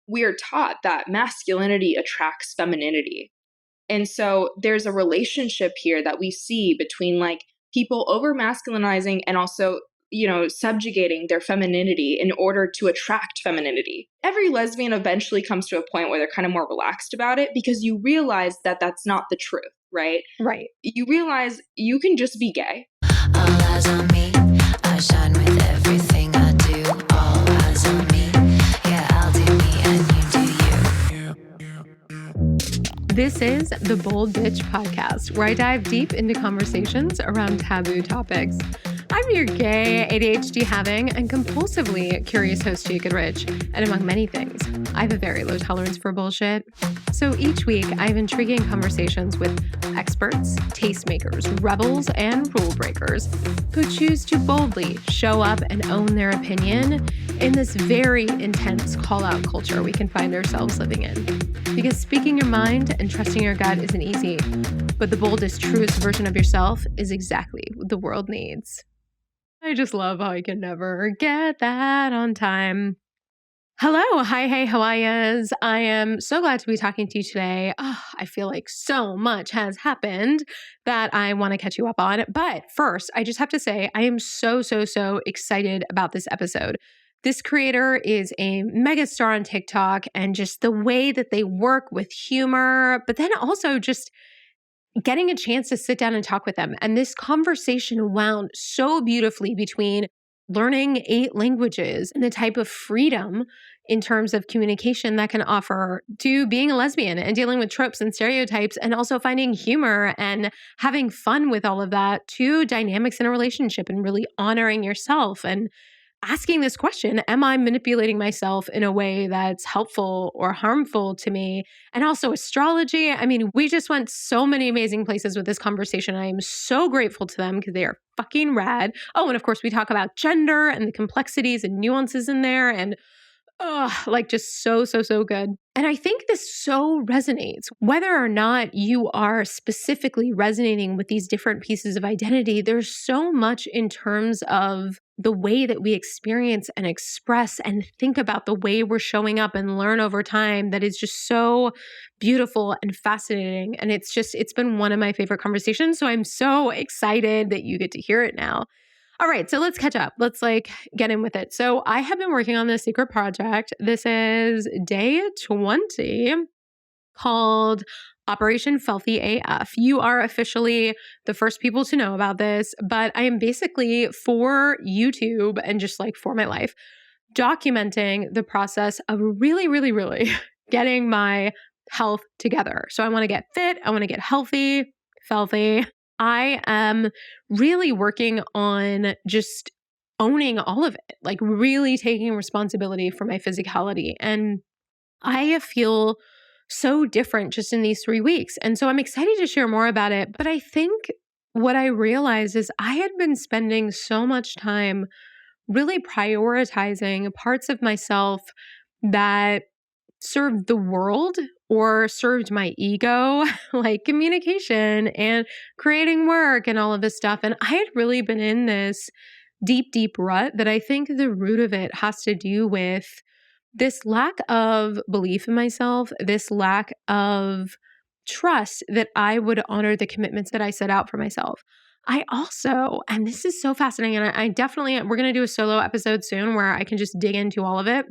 we are taught that masculinity attracts femininity. And so there's a relationship here that we see between like people over masculinizing and also, subjugating their femininity in order to attract femininity. Every lesbian eventually comes to a point where they're kind of more relaxed about it because you realize that that's not the truth, right? Right. You realize you can just be gay. All eyes on me, I shine with everything I do. All eyes on me, yeah, I'll do me and you do you. This is the Bold Bitch Podcast, where I dive deep into conversations around taboo topics. I'm your gay, ADHD-having, and compulsively curious host, Jake Rich, and among many things, I have a very low tolerance for bullshit. So each week, I have intriguing conversations with experts, tastemakers, rebels, and rule breakers who choose to boldly show up and own their opinion in this very intense call-out culture we can find ourselves living in. Because speaking your mind and trusting your gut isn't easy, but the boldest, truest version of yourself is exactly what the world needs. I just love how I can never get that on time. Hello, hi, hey, how are yas? I am so glad to be talking to you today. I feel like so much has happened that I want to catch you up on. But first, I just have to say, I am so excited about this episode. This creator is a megastar on TikTok, and just the way that they work with humor, but then also just getting a chance to sit down and talk with them. And this conversation wound so beautifully between learning 8 languages and the type of freedom in terms of communication that can offer to being a lesbian and dealing with tropes and stereotypes, and also finding humor and having fun with all of that, to dynamics in a relationship and really honoring yourself and asking this question, am I manipulating myself in a way that's helpful or harmful to me? And also astrology. I mean, we just went so many amazing places with this conversation. I am so grateful to them because they are fucking rad. Oh, and of course we talk about gender and the complexities and nuances in there, and just so good. And I think this so resonates. Whether or not you are specifically resonating with these different pieces of identity, there's so much in terms of the way that we experience and express and think about the way we're showing up and learn over time that is just so beautiful and fascinating. And it's been one of my favorite conversations. So I'm so excited that you get to hear it now. All right, so let's catch up. Let's get in with it. So I have been working on this secret project. This is day 20, called Operation Filthy AF. You are officially the first people to know about this, but I am basically, for YouTube and just for my life, documenting the process of really getting my health together. So I want to get fit. I want to get healthy, filthy. I am really working on just owning all of it, really taking responsibility for my physicality. And I feel so different just in these 3 weeks. And so I'm excited to share more about it. But I think what I realized is I had been spending so much time really prioritizing parts of myself that served the world or served my ego, like communication and creating work and all of this stuff. And I had really been in this deep rut that I think the root of it has to do with this lack of belief in myself, this lack of trust that I would honor the commitments that I set out for myself. I also, and this is so fascinating, and I definitely, we're going to do a solo episode soon where I can just dig into all of it.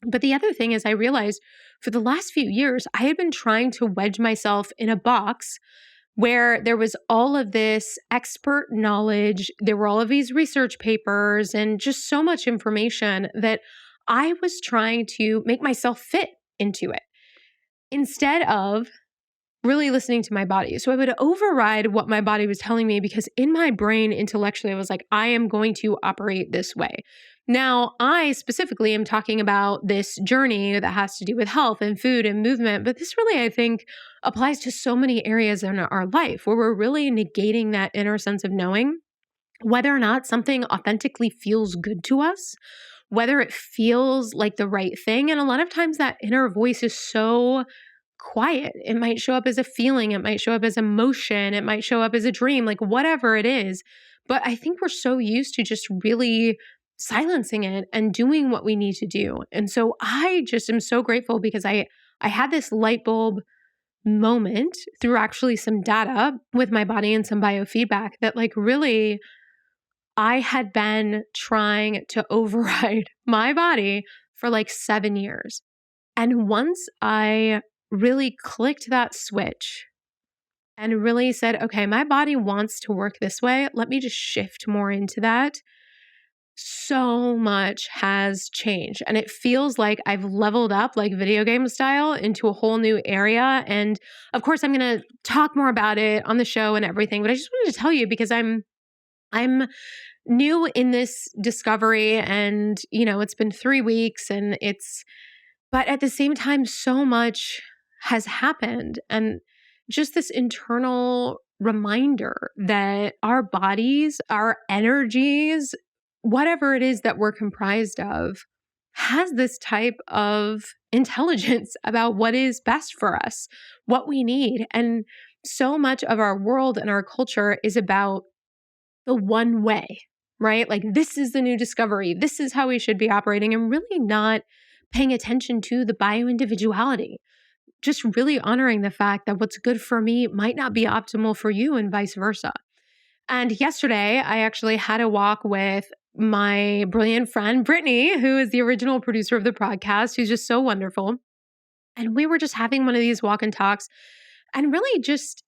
But the other thing is I realized for the last few years, I had been trying to wedge myself in a box where there was all of this expert knowledge, there were all of these research papers and just so much information that I was trying to make myself fit into it instead of really listening to my body. So I would override what my body was telling me because in my brain, intellectually, I was like, I am going to operate this way. Now, I specifically am talking about this journey that has to do with health and food and movement, but this really, I think, applies to so many areas in our life where we're really negating that inner sense of knowing whether or not something authentically feels good to us, whether it feels like the right thing. And a lot of times that inner voice is so quiet. It might show up as a feeling. It might show up as emotion. It might show up as a dream, whatever it is. But I think we're so used to just really silencing it and doing what we need to do. And so I just am so grateful because I had this light bulb moment through actually some data with my body and some biofeedback that like really I had been trying to override my body for like 7 years. And once I really clicked that switch and really said, okay, my body wants to work this way, let me just shift more into that, so much has changed. And it feels like I've leveled up like video game style into a whole new area. And of course, I'm going to talk more about it on the show and everything, but I just wanted to tell you because I'm new in this discovery and, it's been 3 weeks but at the same time, so much has happened. And just this internal reminder that our bodies, our energies, whatever it is that we're comprised of, has this type of intelligence about what is best for us, what we need. And so much of our world and our culture is about the one way, right? Like, this is the new discovery. This is how we should be operating, and really not paying attention to the bioindividuality. Just really honoring the fact that what's good for me might not be optimal for you and vice versa. And yesterday, I actually had a walk with my brilliant friend, Brittany, who is the original producer of the podcast, who's just so wonderful. And we were just having one of these walk and talks and really just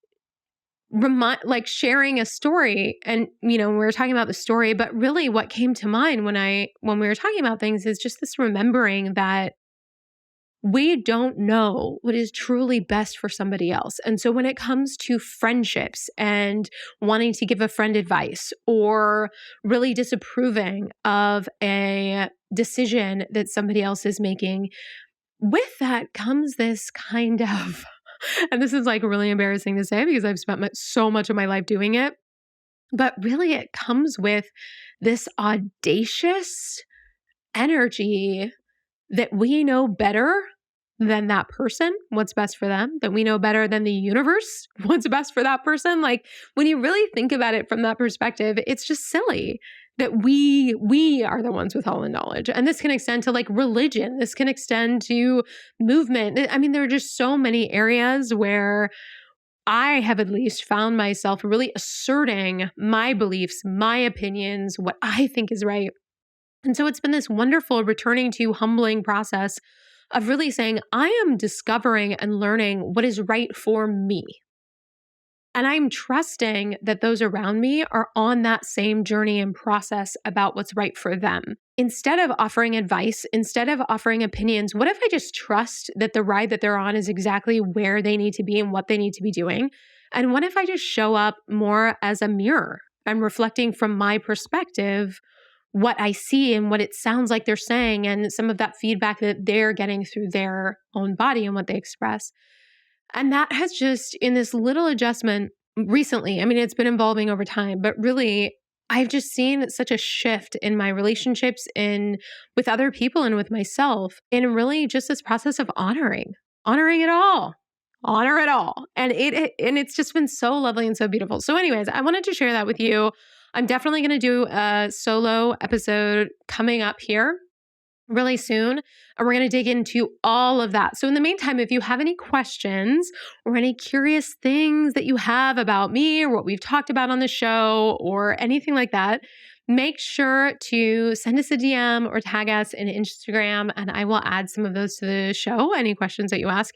sharing a story. And, we were talking about the story, but really what came to mind when we were talking about things is just this remembering that we don't know what is truly best for somebody else. And so when it comes to friendships and wanting to give a friend advice or really disapproving of a decision that somebody else is making, with that comes this kind of, and this is like really embarrassing to say because I've spent so much of my life doing it, but really it comes with this audacious energy that we know better than that person, what's best for them, that we know better than the universe, what's best for that person. Like, when you really think about it from that perspective, it's just silly that we are the ones with all the knowledge. And this can extend to like religion. This can extend to movement. I mean, there are just so many areas where I have at least found myself really asserting my beliefs, my opinions, what I think is right. And so it's been this wonderful returning to humbling process of really saying, I am discovering and learning what is right for me. And I'm trusting that those around me are on that same journey and process about what's right for them. Instead of offering advice, instead of offering opinions, what if I just trust that the ride that they're on is exactly where they need to be and what they need to be doing? And what if I just show up more as a mirror? I'm reflecting from my perspective what I see and what it sounds like they're saying and some of that feedback that they're getting through their own body and what they express. And that has just, in this little adjustment recently, I mean, it's been evolving over time, but really, I've just seen such a shift in my relationships with other people and with myself in really just this process of honoring it all. Honor it all. And it's just been so lovely and so beautiful. So anyways, I wanted to share that with you. I'm definitely going to do a solo episode coming up here really soon. And we're going to dig into all of that. So in the meantime, if you have any questions or any curious things that you have about me or what we've talked about on the show or anything like that, make sure to send us a DM or tag us in Instagram, and I will add some of those to the show, any questions that you ask.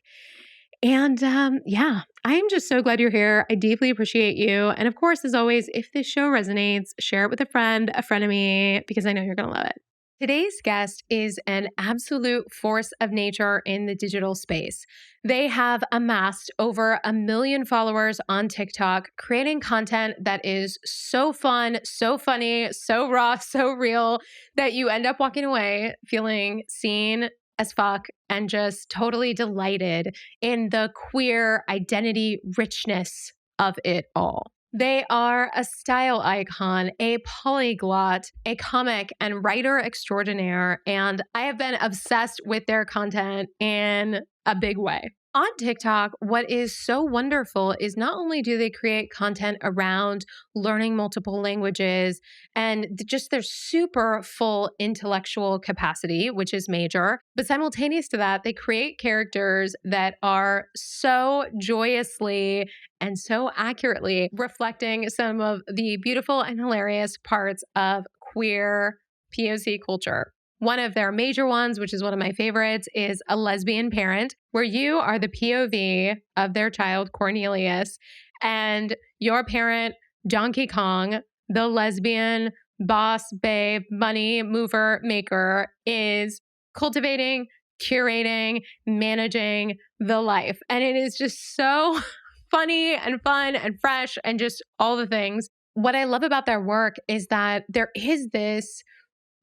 And I'm just so glad you're here. I deeply appreciate you. And of course, as always, if this show resonates, share it with a frenemy, because I know you're going to love it. Today's guest is an absolute force of nature in the digital space. They have amassed over 1 million followers on TikTok, creating content that is so fun, so funny, so raw, so real, that you end up walking away feeling seen as fuck and just totally delighted in the queer identity richness of it all. They are a style icon, a polyglot, a comic and writer extraordinaire, and I have been obsessed with their content in a big way. On TikTok, what is so wonderful is not only do they create content around learning multiple languages and just their super full intellectual capacity, which is major, but simultaneous to that, they create characters that are so joyously and so accurately reflecting some of the beautiful and hilarious parts of queer POC culture. One of their major ones, which is one of my favorites, is A Lesbian Parent, where you are the POV of their child, Cornelius, and your parent, Donkey Kong, the lesbian boss, babe, money mover maker, is cultivating, curating, managing the life. And it is just so funny and fun and fresh and just all the things. What I love about their work is that there is this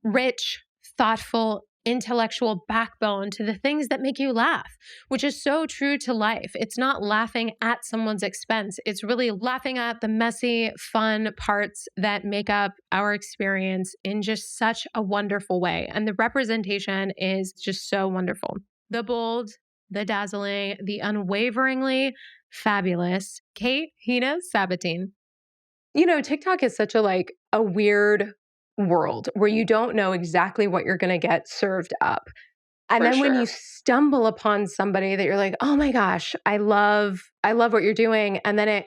rich, thoughtful, intellectual backbone to the things that make you laugh, which is so true to life. It's not laughing at someone's expense. It's really laughing at the messy, fun parts that make up our experience in just such a wonderful way. And the representation is just so wonderful. The bold, the dazzling, the unwaveringly fabulous Kate Hina Sabatine. TikTok is such a weird world where you don't know exactly what you're going to get served up. And For then when you sure. stumble upon somebody that you're like, "Oh my gosh, I love what you're doing." And then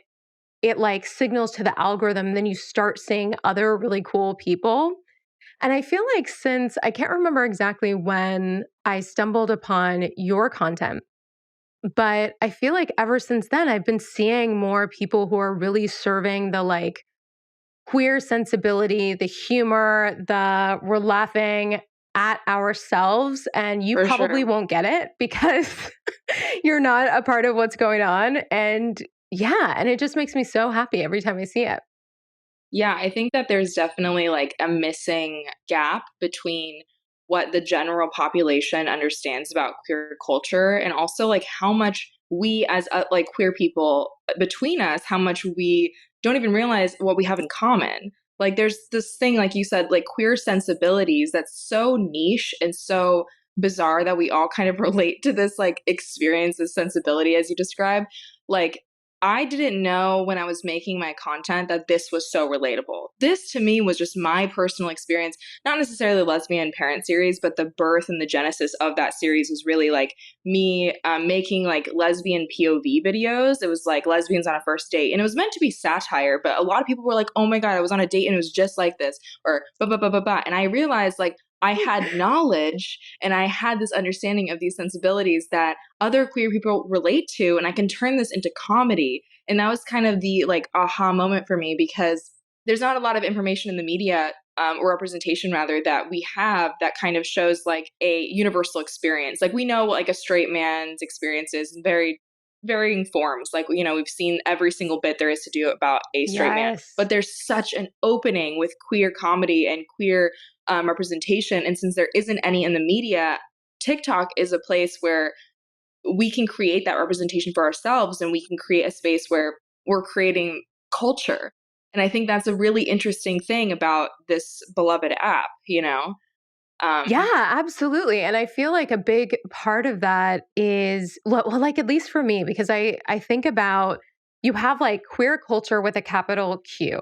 it like signals to the algorithm, then you start seeing other really cool people. And I feel like since I can't remember exactly when I stumbled upon your content, but I feel like ever since then I've been seeing more people who are really serving the queer sensibility, the humor, we're laughing at ourselves, and you For probably sure. won't get it because you're not a part of what's going on. And yeah, and it just makes me so happy every time I see it. Yeah, I think that there's definitely like a missing gap between what the general population understands about queer culture and also like how much we as like queer people between us, how much we don't even realize what we have in common. Like there's this thing like you said like queer sensibilities that's so niche and so bizarre that we all kind of relate to this like experience, this sensibility as you describe. Like I didn't know when I was making my content that this was so relatable. This to me was just my personal experience, not necessarily the Lesbian Parent series, but the birth and the genesis of that series was really like me making like lesbian POV videos. It was like lesbians on a first date, and it was meant to be satire, but a lot of people were like, "Oh my god, I was on a date and it was just like this," or "ba ba ba ba ba," and I realized like I had knowledge and I had this understanding of these sensibilities that other queer people relate to, and I can turn this into comedy. And that was kind of the like aha moment for me because there's not a lot of information in the media or representation rather that we have that kind of shows like a universal experience. Like we know what like a straight man's experience is in very varying forms. Like, you know, we've seen every single bit there is to do about a straight man, Yes. but there's such an opening with queer comedy and queer representation. And since there isn't any in the media, TikTok is a place where we can create that representation for ourselves and we can create a space where we're creating culture. And I think that's a really interesting thing about this beloved app, you know? Yeah, Um, absolutely. And I feel like a big part of that is, well, like at least for me, because I think about you have like queer culture with a capital Q.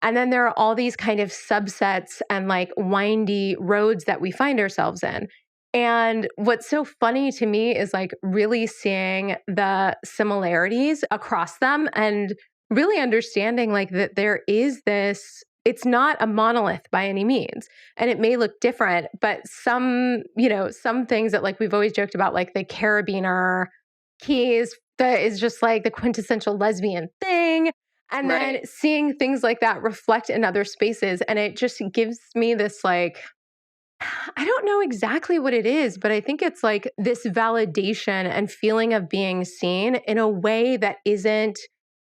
And then there are all these kind of subsets and like windy roads that we find ourselves in. And what's so funny to me is like really seeing the similarities across them and really understanding like that there is this, it's not a monolith by any means, and it may look different, but some things that like we've always joked about, like the carabiner keys, that is just like the quintessential lesbian thing. And then right, seeing things like that reflect in other spaces. And it just gives me this like, I don't know exactly what it is, but I think it's like this validation and feeling of being seen in a way that isn't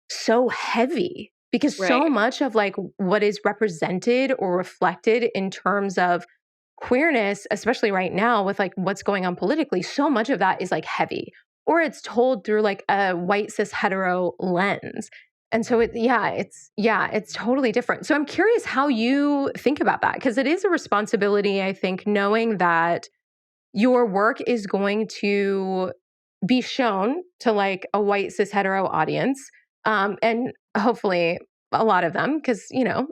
so heavy, because so right, much of like what is represented or reflected in terms of queerness, especially right now with like what's going on politically, so much of that is like heavy, or it's told through like a white cis hetero lens. And so it's totally different. So I'm curious how you think about that, because it is a responsibility, I think, knowing that your work is going to be shown to like a white cis hetero audience, and hopefully a lot of them, because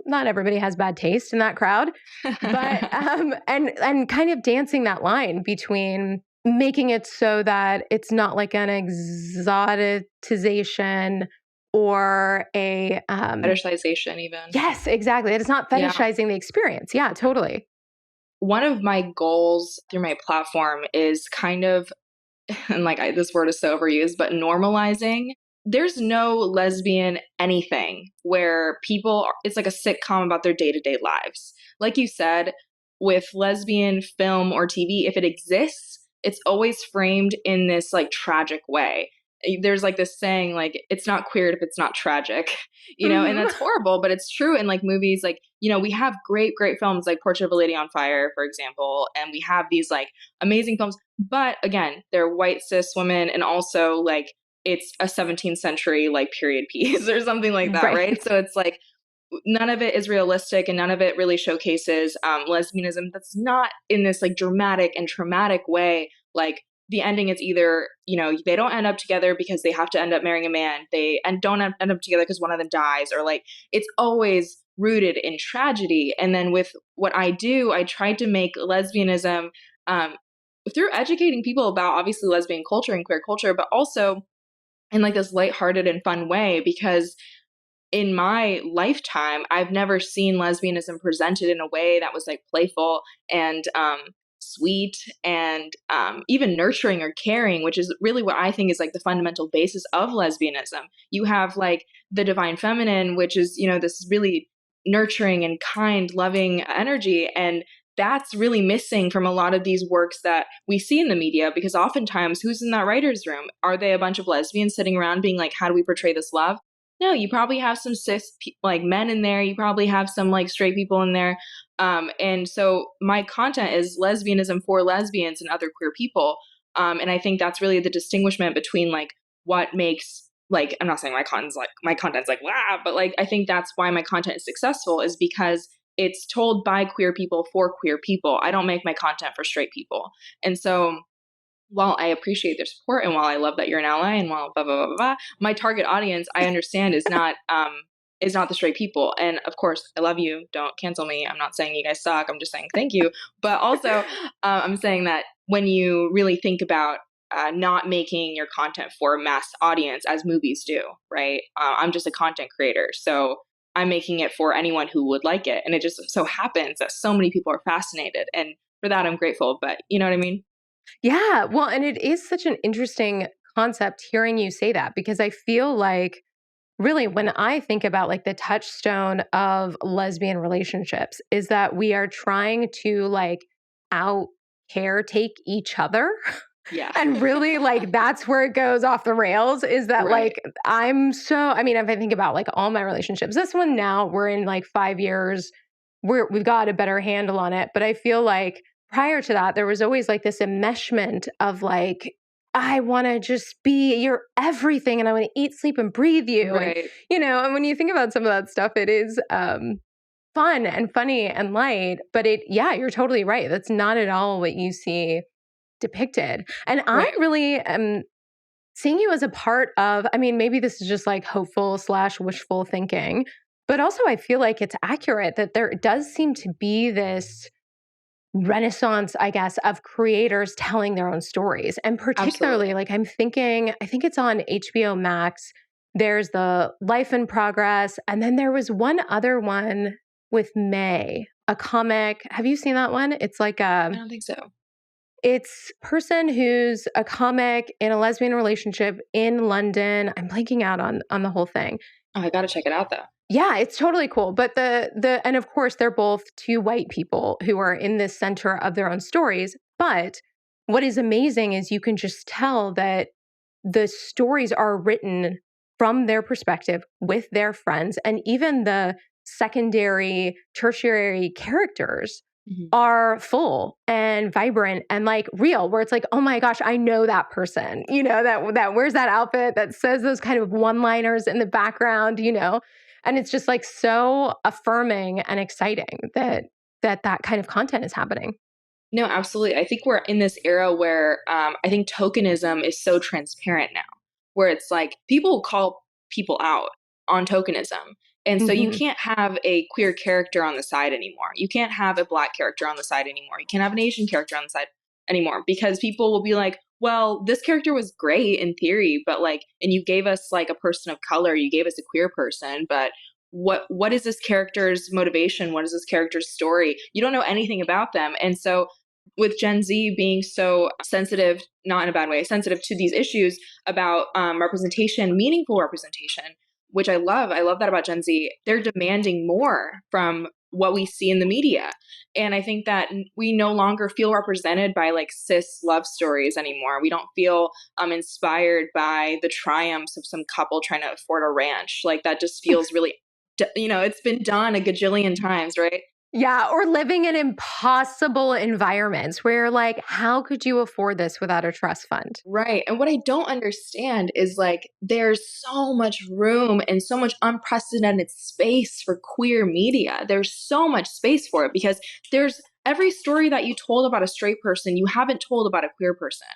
not everybody has bad taste in that crowd, but and kind of dancing that line between making it so that it's not like an exoticization or a Fetishization even. yes, exactly. It's not Yeah. fetishizing the experience. Yeah, totally. One of my goals through my platform is kind of, and like this word is so overused, but normalizing. There's no lesbian anything where it's like a sitcom about their day to day lives. Like you said, with lesbian film or TV, if it exists, it's always framed in this like tragic way. There's like this saying, like, it's not queer if it's not tragic, and Mhm. that's horrible, but it's true in like movies. Like, we have great, great films like Portrait of a Lady on Fire, for example, and we have these like amazing films. But again, they're white cis women, and also like it's a 17th century like period piece or something like that, Right. right? So it's like none of it is realistic, and none of it really showcases lesbianism that's not in this like dramatic and traumatic way. Like the ending is either they don't end up together because they have to end up marrying a man, and don't end up together because one of them dies, or like it's always rooted in tragedy. And then with what I do, I tried to make lesbianism um, through educating people about obviously lesbian culture and queer culture, but also in like this lighthearted and fun way, because in my lifetime, I've never seen lesbianism presented in a way that was like playful and sweet and even nurturing or caring, which is really what I think is like the fundamental basis of lesbianism. You have like the divine feminine, which is, this really nurturing and kind, loving energy. And that's really missing from a lot of these works that we see in the media, because oftentimes who's in that writer's room? Are they a bunch of lesbians sitting around being like, how do we portray this love? No, you probably have some cis like men in there. You probably have some like straight people in there. And so my content is lesbianism for lesbians and other queer people. And I think that's really the distinguishment between like what makes, like, I'm not saying my content's like wow, but like I think that's why my content is successful, is because it's told by queer people for queer people. I don't make my content for straight people. And so while I appreciate their support, and while I love that you're an ally, and while blah blah blah blah, my target audience, I understand, is not the straight people. And of course, I love you. Don't cancel me. I'm not saying you guys suck. I'm just saying thank you. But also, I'm saying that when you really think about not making your content for a mass audience as movies do, right? I'm just a content creator, so I'm making it for anyone who would like it. And it just so happens that so many people are fascinated, and for that, I'm grateful. But you know what I mean? Yeah. Well, and it is such an interesting concept hearing you say that, because I feel like really when I think about like the touchstone of lesbian relationships is that we are trying to like out caretake each other. Yeah. And really, like, that's where it goes off the rails, is that, Right. like, I mean, if I think about, like, all my relationships, this one now, we're in, like, 5 years, we've got a better handle on it, but I feel like prior to that, there was always, like, this enmeshment of, like, I wanna just be your everything, and I wanna eat, sleep, and breathe you, and, Right. and when you think about some of that stuff, it is, fun and funny and light, but yeah, you're totally right, that's not at all what you see depicted. And I Right. really am seeing you as a part of, I mean, maybe this is just like hopeful slash wishful thinking, but also I feel like it's accurate that there does seem to be this renaissance, I guess, of creators telling their own stories. And particularly, Absolutely. like, I'm thinking, I think it's on HBO Max. There's the Life in Progress. And then there was one other one with May, a comic. Have you seen that one? It's like I don't think so. it's person who's a comic in a lesbian relationship in London. I'm blanking out on the whole thing. Oh, I gotta check it out though. Yeah, it's totally cool. But the and of course they're both two white people who are in the center of their own stories. But what is amazing is you can just tell that the stories are written from their perspective with their friends, and even the secondary, tertiary characters Mhm. are full and vibrant and like real, where it's like, oh my gosh, I know that person, that wears that outfit, that says those kind of one-liners in the background. And it's just like so affirming and exciting that kind of content is happening. No, absolutely. I think we're in this era where I think tokenism is so transparent now, where it's like people call people out on tokenism. And so you Hmm. can't have a queer character on the side anymore. You can't have a black character on the side anymore. You can't have an Asian character on the side anymore because people will be like, well, this character was great in theory, but like, and you gave us like a person of color, you gave us a queer person, but what is this character's motivation? What is this character's story? You don't know anything about them. And so with Gen Z being so sensitive, not in a bad way, sensitive to these issues about representation, meaningful representation, which I love. I love that about Gen Z. They're demanding more from what we see in the media. And I think that we no longer feel represented by like cis love stories anymore. We don't feel inspired by the triumphs of some couple trying to afford a ranch. Like that just feels really, it's been done a gajillion times, right? Yeah, or living in impossible environments where you're like, how could you afford this without a trust fund? Right. And what I don't understand is like there's so much room and so much unprecedented space for queer media. There's so much space for it because there's every story that you told about a straight person, you haven't told about a queer person.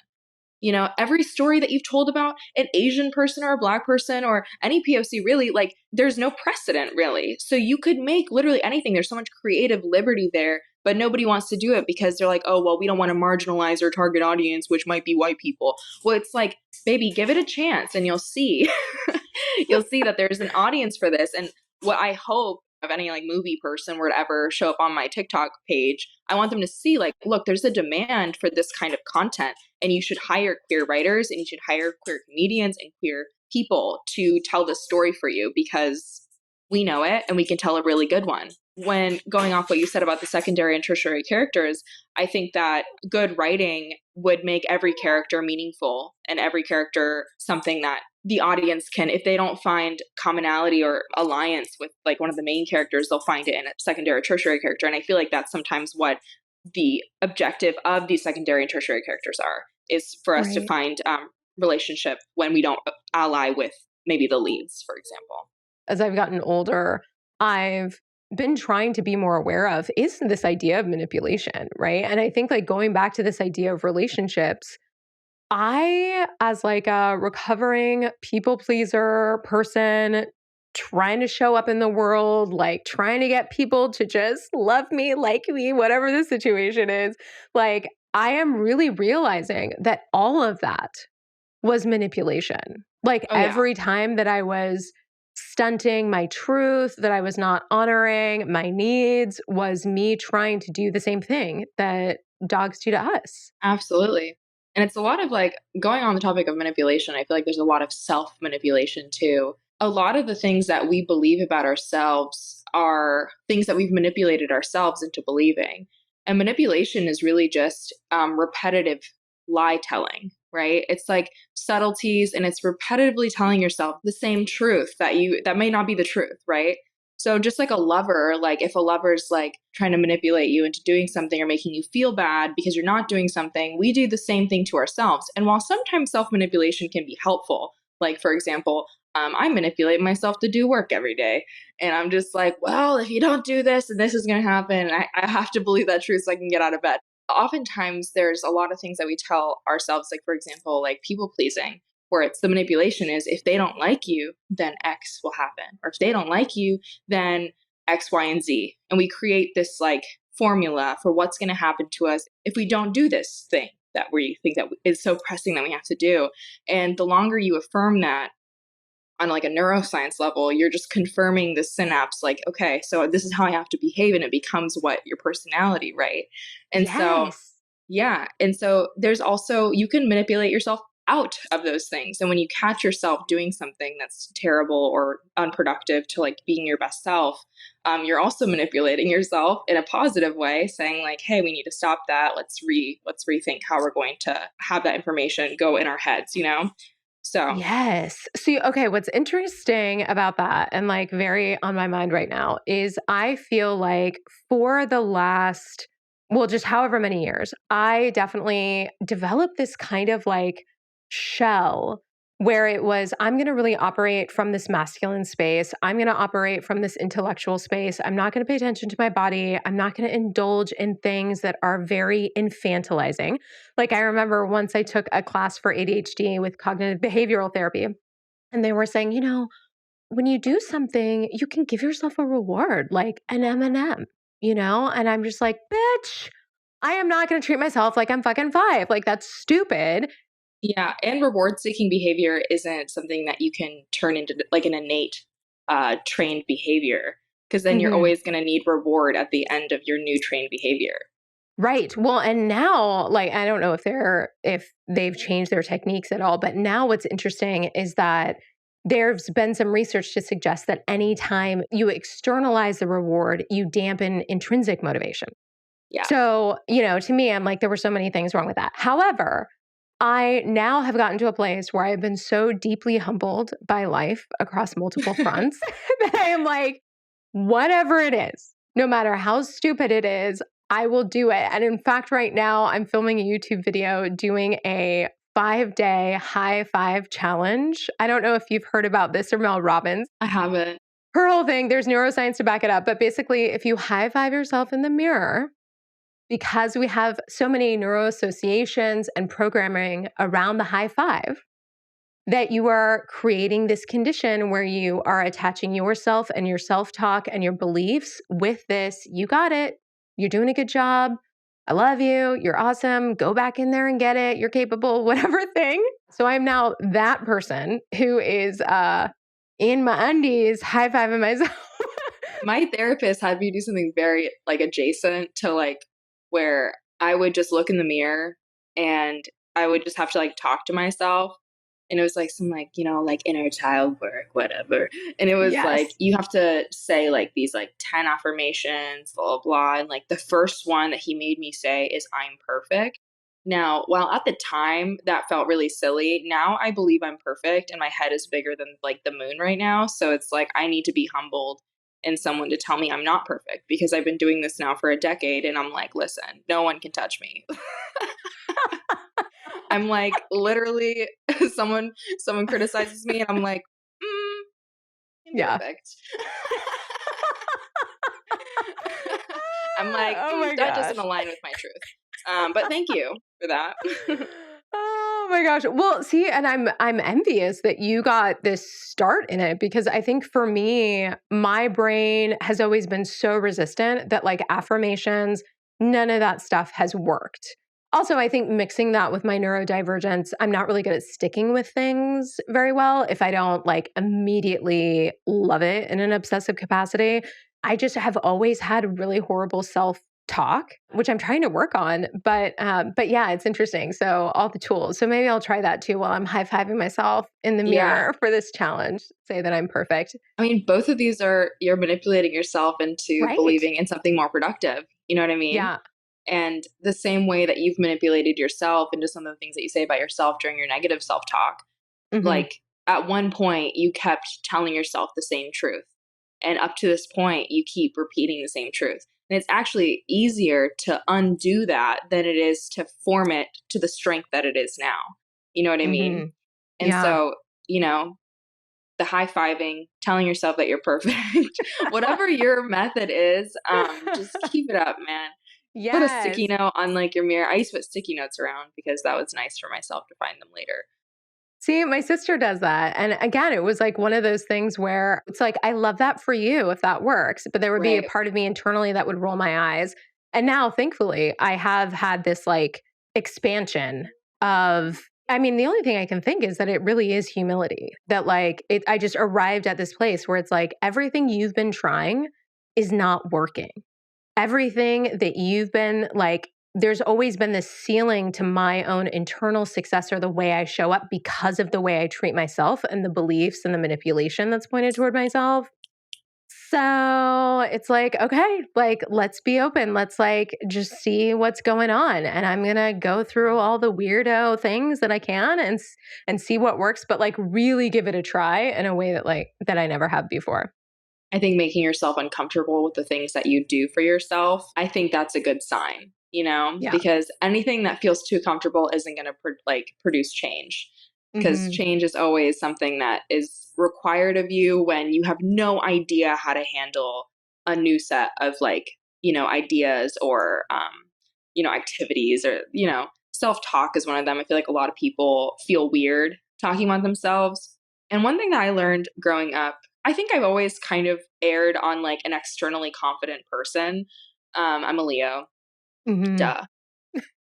Every story that you've told about an Asian person or a black person or any POC, really, like there's no precedent, really. So you could make literally anything. There's so much creative liberty there, but nobody wants to do it because they're like, oh, well, we don't want to marginalize our target audience, which might be white people. Well, it's like, baby, give it a chance and you'll see. You'll see that there's an audience for this. And what I hope of any like movie person were to ever show up on my TikTok page, I want them to see like, look, there's a demand for this kind of content and you should hire queer writers and you should hire queer comedians and queer people to tell the story for you because we know it and we can tell a really good one. When going off what you said about the secondary and tertiary characters, I think that good writing would make every character meaningful and every character something that the audience can, if they don't find commonality or alliance with like one of the main characters, they'll find it in a secondary or tertiary character. And I feel like that's sometimes what the objective of these secondary and tertiary characters are, is for us to Right. find relationship when we don't ally with maybe the leads, for example. As I've gotten older, I've been trying to be more aware of is this idea of manipulation, right? And I think like going back to this idea of relationships, I, as like a recovering people pleaser person, trying to show up in the world, like trying to get people to just love me, like me, whatever the situation is, like I am really realizing that all of that was manipulation. Like Oh, yeah. every time that I was stunting my truth, that I was not honoring my needs, was me trying to do the same thing that dogs do to us. Absolutely. And it's a lot of like going on the topic of manipulation, I feel like there's a lot of self manipulation too. A lot of the things that we believe about ourselves are things that we've manipulated ourselves into believing. And manipulation is really just repetitive lie telling, right? It's like subtleties and it's repetitively telling yourself the same truth that may not be the truth, right? So just like a lover, like if a lover's like trying to manipulate you into doing something or making you feel bad because you're not doing something, we do the same thing to ourselves. And while sometimes self-manipulation can be helpful, like for example, I manipulate myself to do work every day. And I'm just like, well, if you don't do this, and this is going to happen. I have to believe that truth so I can get out of bed. Oftentimes, there's a lot of things that we tell ourselves, like for example, like people pleasing, where it's the manipulation is if they don't like you, then X will happen. Or if they don't like you, then X, Y, and Z. And we create this like formula for what's going to happen to us if we don't do this thing that we think that is so pressing that we have to do. And the longer you affirm that on like a neuroscience level, you're just confirming the synapse, like, okay, so this is how I have to behave. And it becomes what your personality, right? And so Yes. yeah. And so there's also, you can manipulate yourself out of those things. And when you catch yourself doing something that's terrible or unproductive to like being your best self, you're also manipulating yourself in a positive way, saying like, hey, we need to stop that. Let's rethink how we're going to have that information go in our heads. So Yes. See, okay, what's interesting about that and like very on my mind right now is I feel like for the last, well, just however many years, I definitely developed this kind of like shell where it was, I'm going to really operate from this masculine space. I'm going to operate from this intellectual space. I'm not going to pay attention to my body. I'm not going to indulge in things that are very infantilizing. Like I remember once I took a class for ADHD with cognitive behavioral therapy, and they were saying, when you do something, you can give yourself a reward, like an M&M, And I'm just like, bitch, I am not going to treat myself like I'm fucking 5. Like that's stupid. Yeah, and reward seeking behavior isn't something that you can turn into like an innate trained behavior, because then you're Mhm. always going to need reward at the end of your new trained behavior. Right. Well, and now, like, I don't know if they've changed their techniques at all, but now what's interesting is that there's been some research to suggest that anytime you externalize the reward, you dampen intrinsic motivation. Yeah. So, to me, I'm like, there were so many things wrong with that. However, I now have gotten to a place where I've been so deeply humbled by life across multiple fronts that I am like, whatever it is, no matter how stupid it is, I will do it. And in fact, right now, I'm filming a YouTube video doing a 5-day high five challenge. I don't know if you've heard about this or Mel Robbins. I haven't. Her whole thing, there's neuroscience to back it up. But basically, if you high five yourself in the mirror, because we have so many neuroassociations and programming around the high five, that you are creating this condition where you are attaching yourself and your self-talk and your beliefs with this, you got it, you're doing a good job, I love you, you're awesome, go back in there and get it, you're capable, whatever thing. So I'm now that person who is in my undies, high-fiving myself. My therapist had me do something very like adjacent to like where I would just look in the mirror and I would just have to like talk to myself. And it was like some like, like inner child work, whatever. And it was like, Yes. you have to say like these like 10 affirmations, blah, blah, blah. And like the first one that he made me say is I'm perfect. Now, while at the time that felt really silly, now I believe I'm perfect and my head is bigger than like the moon right now. So it's like I need to be humbled and someone to tell me I'm not perfect because I've been doing this now for a decade and I'm like, listen, no one can touch me. I'm like literally someone criticizes me and I'm like, Yeah. imperfect. I'm like, Oh my that doesn't gosh. align with my truth. But thank you for that. Oh my gosh. Well, see, and I'm envious that you got this start in it because I think for me, my brain has always been so resistant that like affirmations, none of that stuff has worked. Also, I think mixing that with my neurodivergence, I'm not really good at sticking with things very well if I don't like immediately love it in an obsessive capacity. I just have always had really horrible self talk, which I'm trying to work on. But yeah, it's interesting. So all the tools. So maybe I'll try that too while I'm high fiving myself in the Yeah. mirror for this challenge. Say that I'm perfect. I mean, both of these are you're manipulating yourself into Right. believing in something more productive. You know what I mean? Yeah. And the same way that you've manipulated yourself into some of the things that you say about yourself during your negative self talk, Hmm. like at one point you kept telling yourself the same truth. And up to this point, you keep repeating the same truth. And it's actually easier to undo that than it is to form it to the strength that it is now. You know what I mean? Hmm. And Yeah. so, the high fiving, telling yourself that you're perfect, whatever your method is, just keep it up, man. Put a sticky Yes. note on like your mirror. I used to put sticky notes around because that was nice for myself to find them later. See, my sister does that. And again, it was like one of those things where it's like, I love that for you if that works. But there would be a Right. part of me internally that would roll my eyes. And now, thankfully, I have had this like expansion of, I mean, the only thing I can think is that it really is humility. That like, I just arrived at this place where it's like everything you've been trying is not working. Everything that you've been like, there's always been this ceiling to my own internal success or the way I show up because of the way I treat myself and the beliefs and the manipulation that's pointed toward myself. So it's like, okay, like, let's be open. Let's like just see what's going on. And I'm going to go through all the weirdo things that I can and see what works, but like really give it a try in a way that like, that I never have before. I think making yourself uncomfortable with the things that you do for yourself, I think that's a good sign, Yeah. because anything that feels too comfortable isn't going to produce change. because Mm-hmm. change is always something that is required of you when you have no idea how to handle a new set of like, ideas or, activities or, self-talk is one of them. I feel like a lot of people feel weird talking about themselves. And one thing that I learned growing up, I think I've always kind of erred on like an externally confident person. I'm a Leo, Mm-hmm. duh.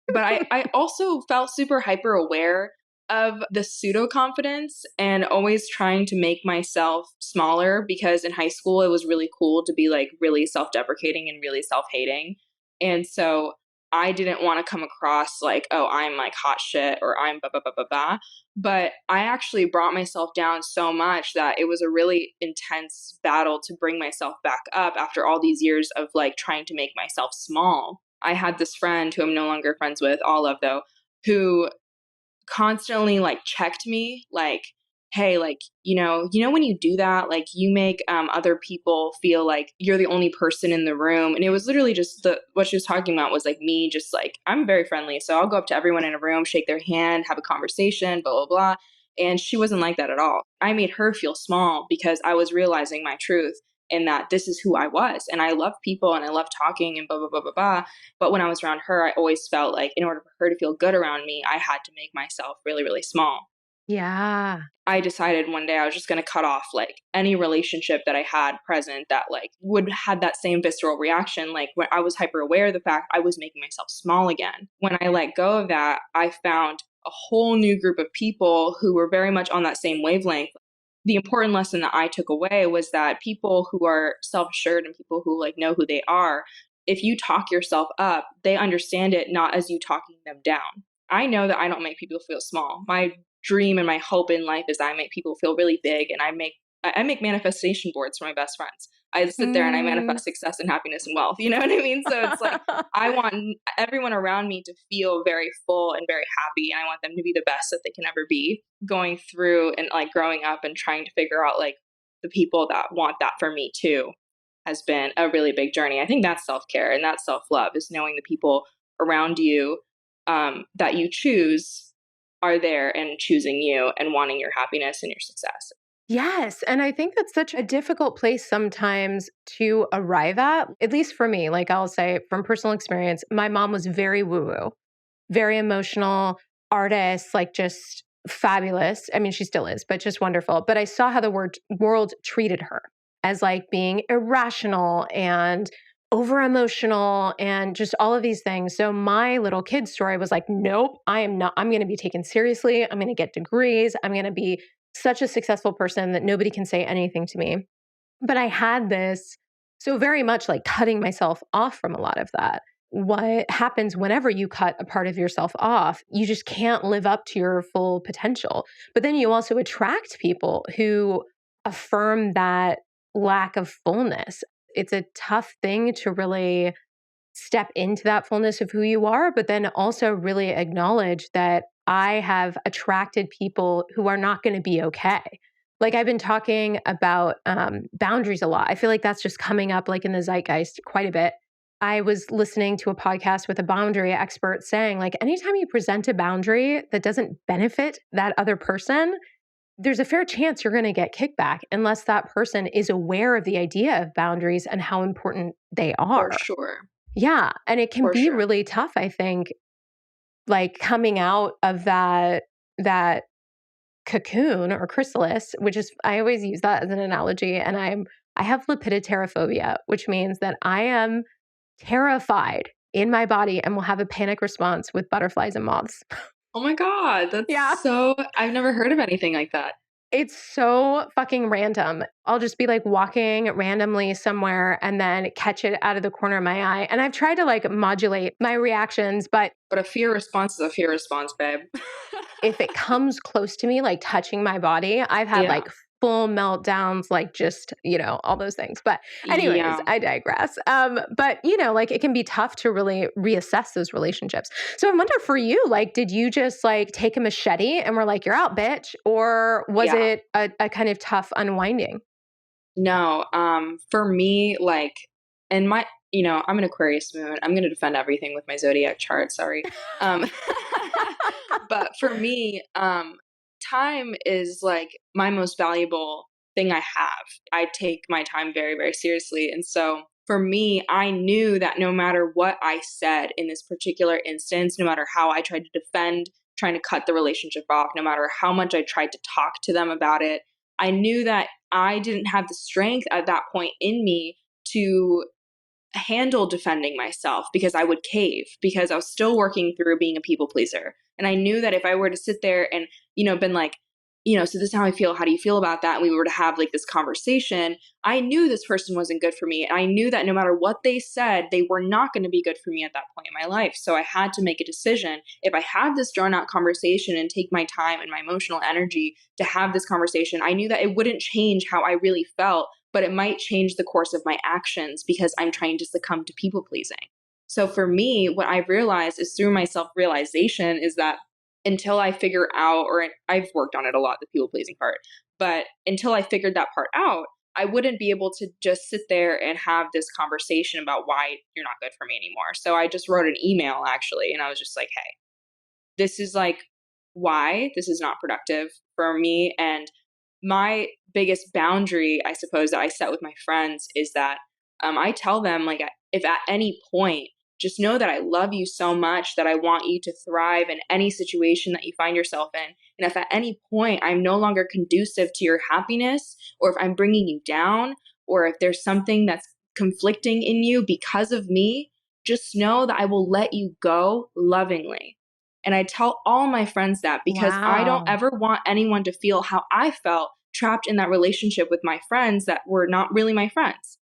But I also felt super hyper aware of the pseudo confidence and always trying to make myself smaller because in high school it was really cool to be like really self deprecating and really self hating. And so I didn't want to come across like, oh, I'm like hot shit or I'm blah, blah, blah, blah, blah. But I actually brought myself down so much that it was a really intense battle to bring myself back up after all these years of like trying to make myself small. I had this friend who I'm no longer friends with, all of though, who constantly like checked me like, hey, like, when you do that, like you make other people feel like you're the only person in the room. And it was literally just what she was talking about was like me just like, I'm very friendly, so I'll go up to everyone in a room, shake their hand, have a conversation, blah blah blah. And she wasn't like that at all. I made her feel small because I was realizing my truth and that this is who I was, and I love people and I love talking and blah blah blah blah blah. But when I was around her, I always felt like in order for her to feel good around me, I had to make myself really, really small. Yeah. I decided one day I was just going to cut off like any relationship that I had present that like would had that same visceral reaction. Like when I was hyper aware of the fact I was making myself small again. When I let go of that, I found a whole new group of people who were very much on that same wavelength. The important lesson that I took away was that people who are self-assured and people who like know who they are, if you talk yourself up, they understand it not as you talking them down. I know that I don't make people feel small. My dream and my hope in life is that I make people feel really big, and I make manifestation boards for my best friends. I sit there and I Mm. manifest success and happiness and wealth. You know what I mean? So it's like I want everyone around me to feel very full and very happy, and I want them to be the best that they can ever be. Going through and like growing up and trying to figure out like the people that want that for me too has been a really big journey. I think that's self-care and that's self-love, is knowing the people around you that you choose are there and choosing you and wanting your happiness and your success. Yes. And I think that's such a difficult place sometimes to arrive at least for me. Like I'll say from personal experience, my mom was very woo woo, very emotional, artist, like just fabulous. I mean, she still is, but just wonderful. But I saw how the world treated her as like being irrational and over emotional and just all of these things. So my little kid story was like, nope, I am not, I'm going to be taken seriously. I'm going to get degrees. I'm going to be such a successful person that nobody can say anything to me. But I had this, so very much like cutting myself off from a lot of that. What happens whenever you cut a part of yourself off, you just can't live up to your full potential. But then you also attract people who affirm that lack of fullness. It's a tough thing to really step into that fullness of who you are, but then also really acknowledge that I have attracted people who are not going to be okay. Like I've been talking about boundaries a lot. I feel like that's just coming up like in the zeitgeist quite a bit. I was listening to a podcast with a boundary expert saying, like, anytime you present a boundary that doesn't benefit that other person, there's a fair chance you're going to get kickback unless that person is aware of the idea of boundaries and how important they For are. sure. Yeah, and it can For be sure. really tough, I think, like coming out of that cocoon or chrysalis, which is I always use that as an analogy, and I have lepidopterophobia, which means that I am terrified in my body and will have a panic response with butterflies and moths. Oh my God. Yeah. I've never heard of anything like that. It's so fucking random. I'll just be like walking randomly somewhere and then catch it out of the corner of my eye. And I've tried to like modulate my reactions, but But a fear response is a fear response, babe. if it comes close to me, like touching my body, I've had Yeah. like full meltdowns, like just, all those things. But anyways, Yeah. I digress. But like it can be tough to really reassess those relationships. So I wonder for you, like, did you just like take a machete and were like, you're out, bitch? Or was Yeah. it a kind of tough unwinding? No, for me, like, and I'm an Aquarius moon. I'm going to defend everything with my zodiac chart. Sorry. Um, but for me, time is like my most valuable thing I have. I take my time very, very seriously. And so for me, I knew that no matter what I said in this particular instance, no matter how I tried to defend trying to cut the relationship off, no matter how much I tried to talk to them about it, I knew that I didn't have the strength at that point in me to handle defending myself because I would cave because I was still working through being a people pleaser. And I knew that if I were to sit there and, been like, so this is how I feel. How do you feel about that? And we were to have like this conversation. I knew this person wasn't good for me. And I knew that no matter what they said, they were not going to be good for me at that point in my life. So I had to make a decision. If I have this drawn out conversation and take my time and my emotional energy to have this conversation, I knew that it wouldn't change how I really felt, but it might change the course of my actions because I'm trying to succumb to people pleasing. So for me, what I've realized is through my self-realization is that until I figure out, or I've worked on it a lot, the people pleasing part, but until I figured that part out, I wouldn't be able to just sit there and have this conversation about why you're not good for me anymore. So I just wrote an email actually, and I was just like, hey, this is like why this is not productive for me. And my biggest boundary, I suppose, that I set with my friends is that I tell them, like, if at any point, just know that I love you so much that I want you to thrive in any situation that you find yourself in. And if at any point I'm no longer conducive to your happiness, or if I'm bringing you down, or if there's something that's conflicting in you because of me, just know that I will let you go lovingly. And I tell all my friends that because I don't Wow. ever want anyone to feel how I felt trapped in that relationship with my friends that were not really my friends.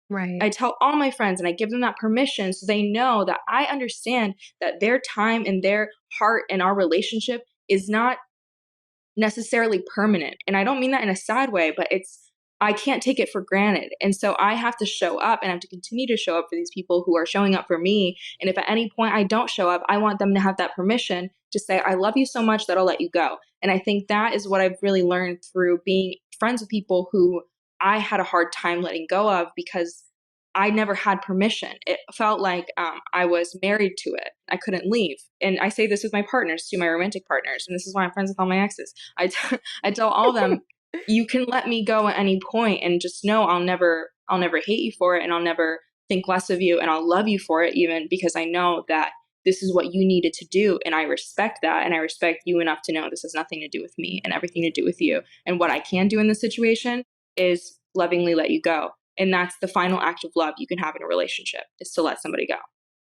Right. I tell all my friends and I give them that permission so they know that I understand that their time and their heart in our relationship is not necessarily permanent. And I don't mean that in a sad way, but I can't take it for granted. And so I have to show up and I have to continue to show up for these people who are showing up for me. And if at any point I don't show up, I want them to have that permission to say, I love you so much that I'll let you go. And I think that is what I've really learned through being friends with people who I had a hard time letting go of because I never had permission. It felt like I was married to it. I couldn't leave. And I say this with my partners, too, my romantic partners. And this is why I'm friends with all my exes. I tell all of them, you can let me go at any point and just know I'll never hate you for it, and I'll never think less of you, and I'll love you for it even because I know that this is what you needed to do, and I respect that, and I respect you enough to know this has nothing to do with me and everything to do with you. And what I can do in this situation is lovingly let you go. And that's the final act of love you can have in a relationship, is to let somebody go.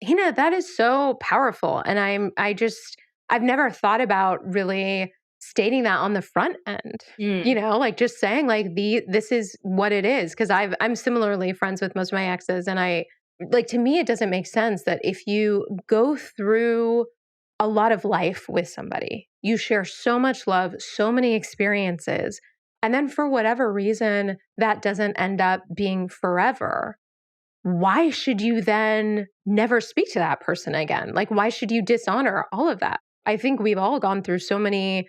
Hina, that is so powerful. And I've never thought about really stating that on the front end. Mm, Like just saying like this is what it is. Cause I'm similarly friends with most of my exes. And to me, it doesn't make sense that if you go through a lot of life with somebody, you share so much love, so many experiences. And then for whatever reason, that doesn't end up being forever. Why should you then never speak to that person again? Like, why should you dishonor all of that? I think we've all gone through so many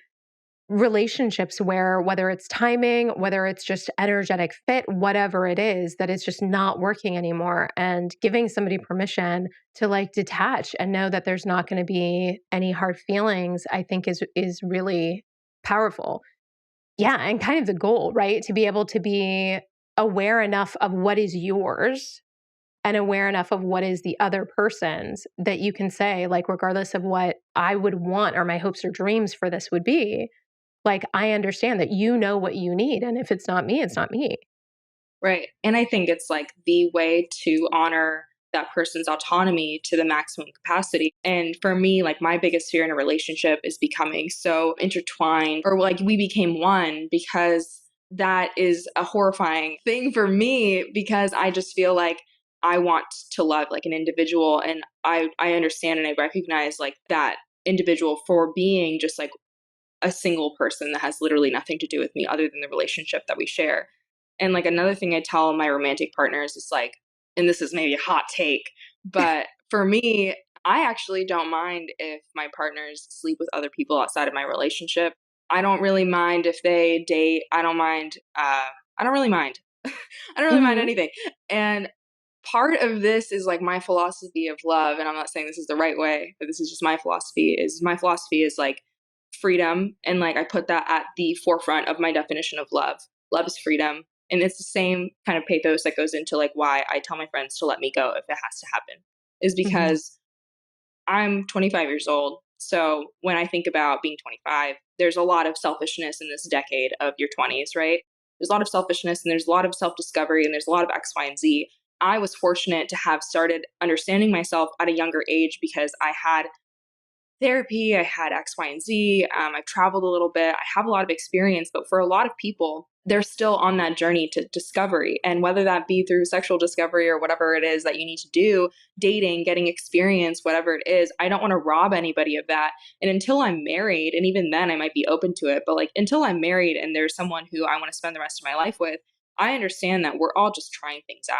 relationships where, whether it's timing, whether it's just energetic fit, whatever it is, that it's just not working anymore. And giving somebody permission to like detach and know that there's not going to be any hard feelings, I think is really powerful. Yeah, and kind of the goal, right? To be able to be aware enough of what is yours and aware enough of what is the other person's that you can say, like, regardless of what I would want or my hopes or dreams for this would be, like, I understand that you know what you need. And if it's not me, it's not me. right. And I think it's like the way to honor that person's autonomy to the maximum capacity. And for me, like my biggest fear in a relationship is becoming so intertwined, or like we became one, because that is a horrifying thing for me because I just feel like I want to love like an individual, and I understand and I recognize like that individual for being just like a single person that has literally nothing to do with me other than the relationship that we share. And like another thing I tell my romantic partners is like, and this is maybe a hot take, but for me, I actually don't mind if my partners sleep with other people outside of my relationship. I don't really mind if they date. I don't mind. I don't really mind. I don't really mind Hmm. anything. And part of this is like my philosophy of love. And I'm not saying this is the right way, but this is just my philosophy is like, freedom. And like, I put that at the forefront of my definition of love. Love is freedom. And it's the same kind of pathos that goes into like why I tell my friends to let me go if it has to happen, is Mm-hmm. because I'm 25 years old. So when I think about being 25, there's a lot of selfishness in this decade of your 20s, right? There's a lot of selfishness and there's a lot of self discovery and there's a lot of X, Y, and Z. I was fortunate to have started understanding myself at a younger age because I had therapy, I had X, Y, and Z. I've traveled a little bit. I have a lot of experience, but for a lot of people, they're still on that journey to discovery. And whether that be through sexual discovery or whatever it is that you need to do, dating, getting experience, whatever it is, I don't want to rob anybody of that. And until I'm married, and even then I might be open to it, but like until I'm married and there's someone who I want to spend the rest of my life with, I understand that we're all just trying things out.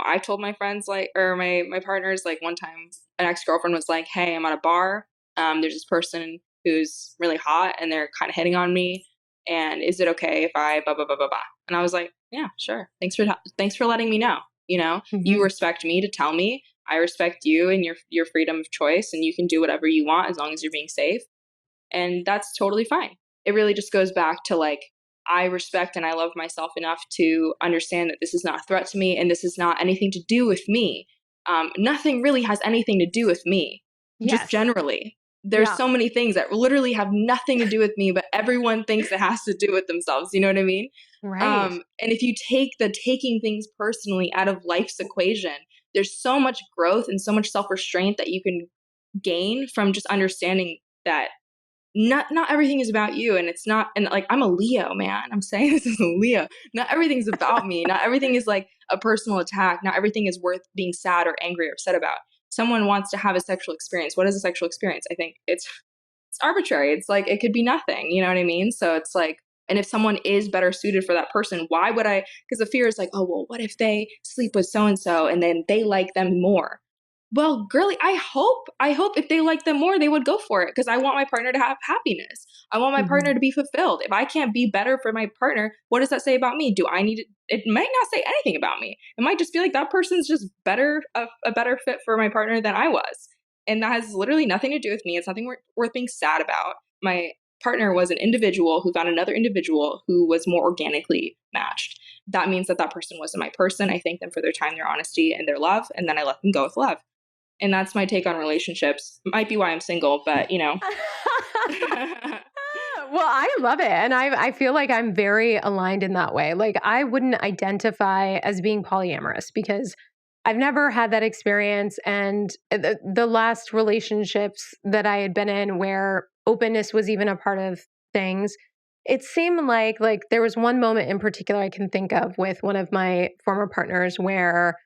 I told my friends like, or my partners, like one time an ex-girlfriend was like, hey, I'm at a bar. There's this person who's really hot and they're kind of hitting on me. And is it okay if I blah, blah, blah, blah, blah? And I was like, yeah, sure. Thanks for letting me know. You Mm-hmm. respect me to tell me. I respect you and your freedom of choice, and you can do whatever you want as long as you're being safe. And that's totally fine. It really just goes back to like, I respect and I love myself enough to understand that this is not a threat to me and this is not anything to do with me. Nothing really has anything to do with me, just Yes. generally. There's Yeah. so many things that literally have nothing to do with me, but everyone thinks it has to do with themselves. You know what I mean? Right. And if you take the taking things personally out of life's equation, there's so much growth and so much self restraint that you can gain from just understanding that not everything is about you, and it's not. And like, I'm a Leo, man, I'm saying this is a Leo. Not everything's about me. Not everything is like a personal attack. Not everything is worth being sad or angry or upset about. Someone wants to have a sexual experience. What is a sexual experience? I think it's arbitrary. It's like it could be nothing, you know what I mean? So it's like, and if someone is better suited for that person, why would I? Because the fear is like, oh well, what if they sleep with so and so and then they like them more? Well, girly, I hope if they like them more, they would go for it, because I want my partner to have happiness. I want my Mm-hmm. partner to be fulfilled. If I can't be better for my partner, what does that say about me? Do I need it might not say anything about me. It might just be like that person's just better, a better fit for my partner than I was. And that has literally nothing to do with me. It's nothing worth being sad about. My partner was an individual who found another individual who was more organically matched. That means that that person wasn't my person. I thank them for their time, their honesty, and their love, and then I let them go with love. And that's my take on relationships. Might be why I'm single, but Well, I love it. And I feel like I'm very aligned in that way. Like, I wouldn't identify as being polyamorous because I've never had that experience. And the last relationships that I had been in where openness was even a part of things, it seemed like there was one moment in particular I can think of with one of my former partners where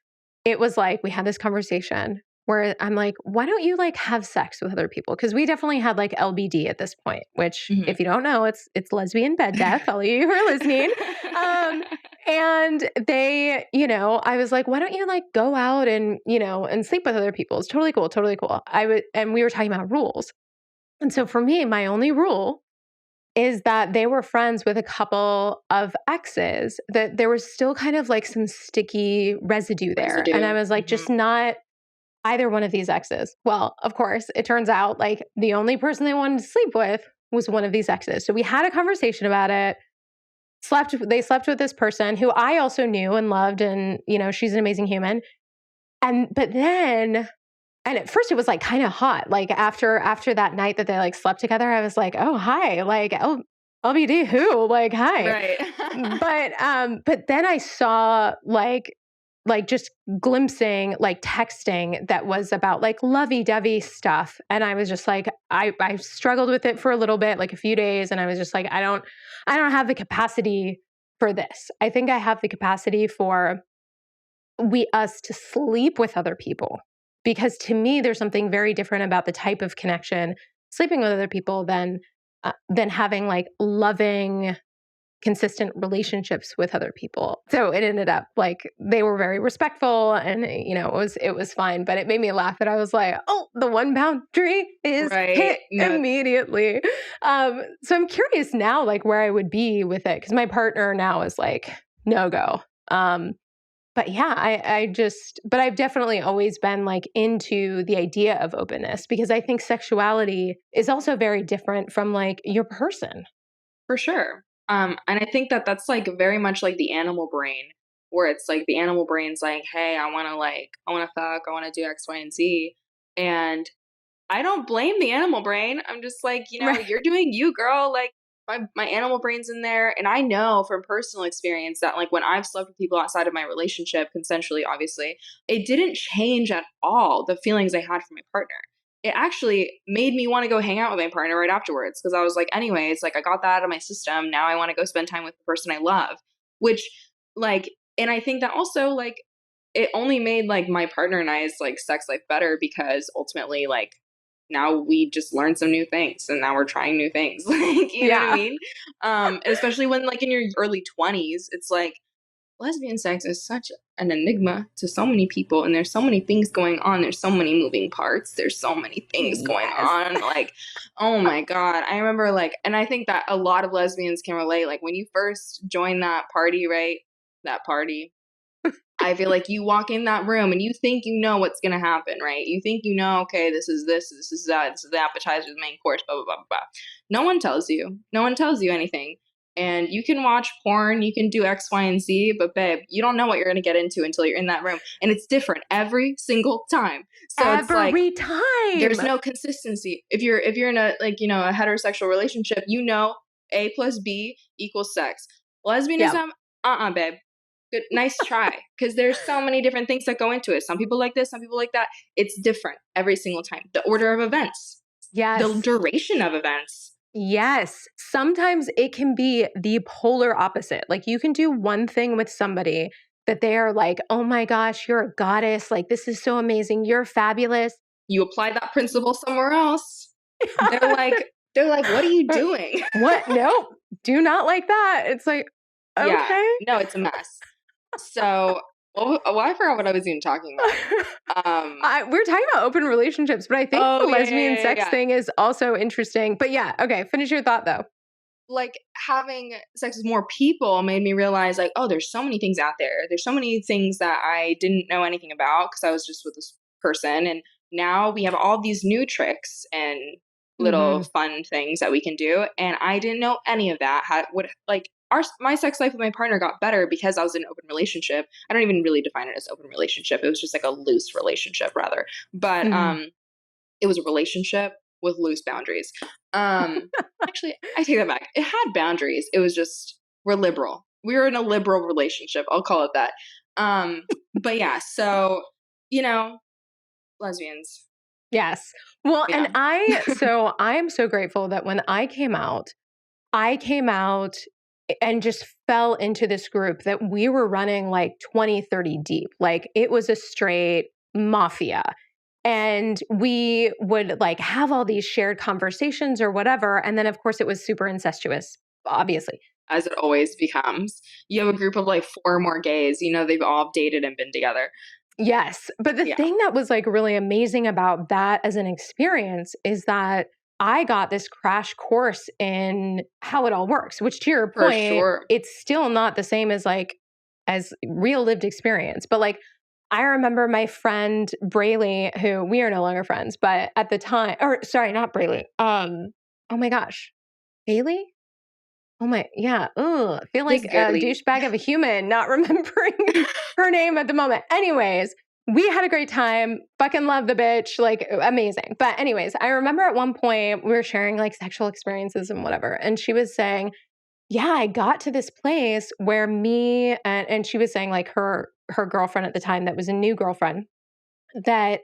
it was like we had this conversation where I'm like, why don't you like have sex with other people? Because we definitely had like LBD at this point, which Mhm. if you don't know, it's lesbian bed death, all of you who are listening. Um, and they, I was like, why don't you like go out and, and sleep with other people? It's totally cool, totally cool. And we were talking about rules. And so for me, my only rule is that they were friends with a couple of exes, that there was still kind of like some sticky residue there. And I Residue. was like, Mhm. just not either one of these exes. Well, of course, it turns out like the only person they wanted to sleep with was one of these exes. So we had a conversation about it. They slept with this person who I also knew and loved, and she's an amazing human. But then, and at first it was like kind of hot. Like after that night that they like slept together, I was like, oh hi, like LBD who? Like hi. Right. But then I saw like just glimpsing like texting that was about like lovey-dovey stuff. And I was just like, I struggled with it for a little bit, like a few days. And I was just like, I don't have the capacity for this. I think I have the capacity for us to sleep with other people. Because to me, there's something very different about the type of connection sleeping with other people than having like loving consistent relationships with other people. So it ended up like they were very respectful, and it was fine, but it made me laugh that I was like, oh, the one boundary is Right. hit No. immediately. So I'm curious now like where I would be with it, because my partner now is like no go. But yeah, but I've definitely always been like into the idea of openness because I think sexuality is also very different from like your person. For sure. And I think that that's like very much like the animal brain, where it's like the animal brain's like, hey, I want to fuck, I want to do X, Y, and Z. And I don't blame the animal brain. I'm just like, Right. you're doing you, girl. Like my animal brain's in there. And I know from personal experience that like when I've slept with people outside of my relationship, consensually, obviously, it didn't change at all the feelings I had for my partner. It actually made me want to go hang out with my partner right afterwards. Cause I was like, anyways, like I got that out of my system. Now I want to go spend time with the person I love. Which like, and I think that also like it only made like my partner and I's like sex life better because ultimately like now we just learned some new things and now we're trying new things. Like, you know what I Yeah. mean? And especially when like in your early 20s, it's like lesbian sex is such an enigma to so many people and there's so many things going on. There's so many moving parts. There's so many things going Yes. on. Like, oh my God. I remember like, and I think that a lot of lesbians can relate. Like when you first join that party, right? That party, I feel like you walk in that room and you think you know what's gonna happen, right? You think you know, okay, this is this, this is that, this is the appetizer, the main course, blah blah blah blah. No one tells you. No one tells you anything. And you can watch porn, you can do X, Y, and Z, but babe, you don't know what you're gonna get into until you're in that room. And it's different every single time. So it's like Every time. there's no consistency. If you're in a like, a heterosexual relationship, A plus B equals sex. Yeah. Lesbianism, babe. Good, nice try. Because there's so many different things that go into it. Some people like this, some people like that. It's different every single time. The order of events, the Yes. duration of events. Yes. Sometimes it can be the polar opposite. Like you can do one thing with somebody that they are like, oh my gosh, you're a goddess. Like, this is so amazing. You're fabulous. You apply that principle somewhere else. They're like, what are you doing? What? Nope. Do not like that. It's like, Yeah. okay. No, it's a mess. So, I forgot what I was even talking about. We're talking about open relationships, but I think Oh, the yeah, lesbian yeah, yeah, sex yeah. thing is also interesting. But yeah, okay, finish your thought though. Like having sex with more people made me realize like, oh, there's so many things out there. There's so many things that I didn't know anything about because I was just with this person. And now we have all these new tricks and little Mm-hmm. fun things that we can do. And I didn't know any of that. My sex life with my partner got better because I was in an open relationship. I don't even really define it as open relationship. It was just like a loose relationship rather. But Mm-hmm. it was a relationship with loose boundaries. Actually, I take that back. It had boundaries. It was just we're liberal. We were in a liberal relationship. I'll call it that. But yeah, so lesbians. Yes. Well, Yeah. and I am so grateful that when I came out and just fell into this group that we were running like 20, 30 deep. Like it was a straight mafia. And we would like have all these shared conversations or whatever. And then, of course, it was super incestuous, obviously. As it always becomes. You have a group of like 4 more gays. They've all dated and been together. Yes. But the Yeah. thing that was like really amazing about that as an experience is that I got this crash course in how it all works, which to your For point, sure. it's still not the same as real lived experience. But like I remember my friend Braylee, who we are no longer friends, but at the time, or sorry, not Braylee. Oh my gosh. Bailey? Oh my, yeah. Ugh, I feel like Just a girly. douchebag of a human not remembering her name at the moment. Anyways, we had a great time. Fucking love the bitch. Like, amazing. But, anyways, I remember at one point we were sharing like sexual experiences and whatever. And she was saying, yeah, I got to this place where me and she was saying like her girlfriend at the time that was a new girlfriend, that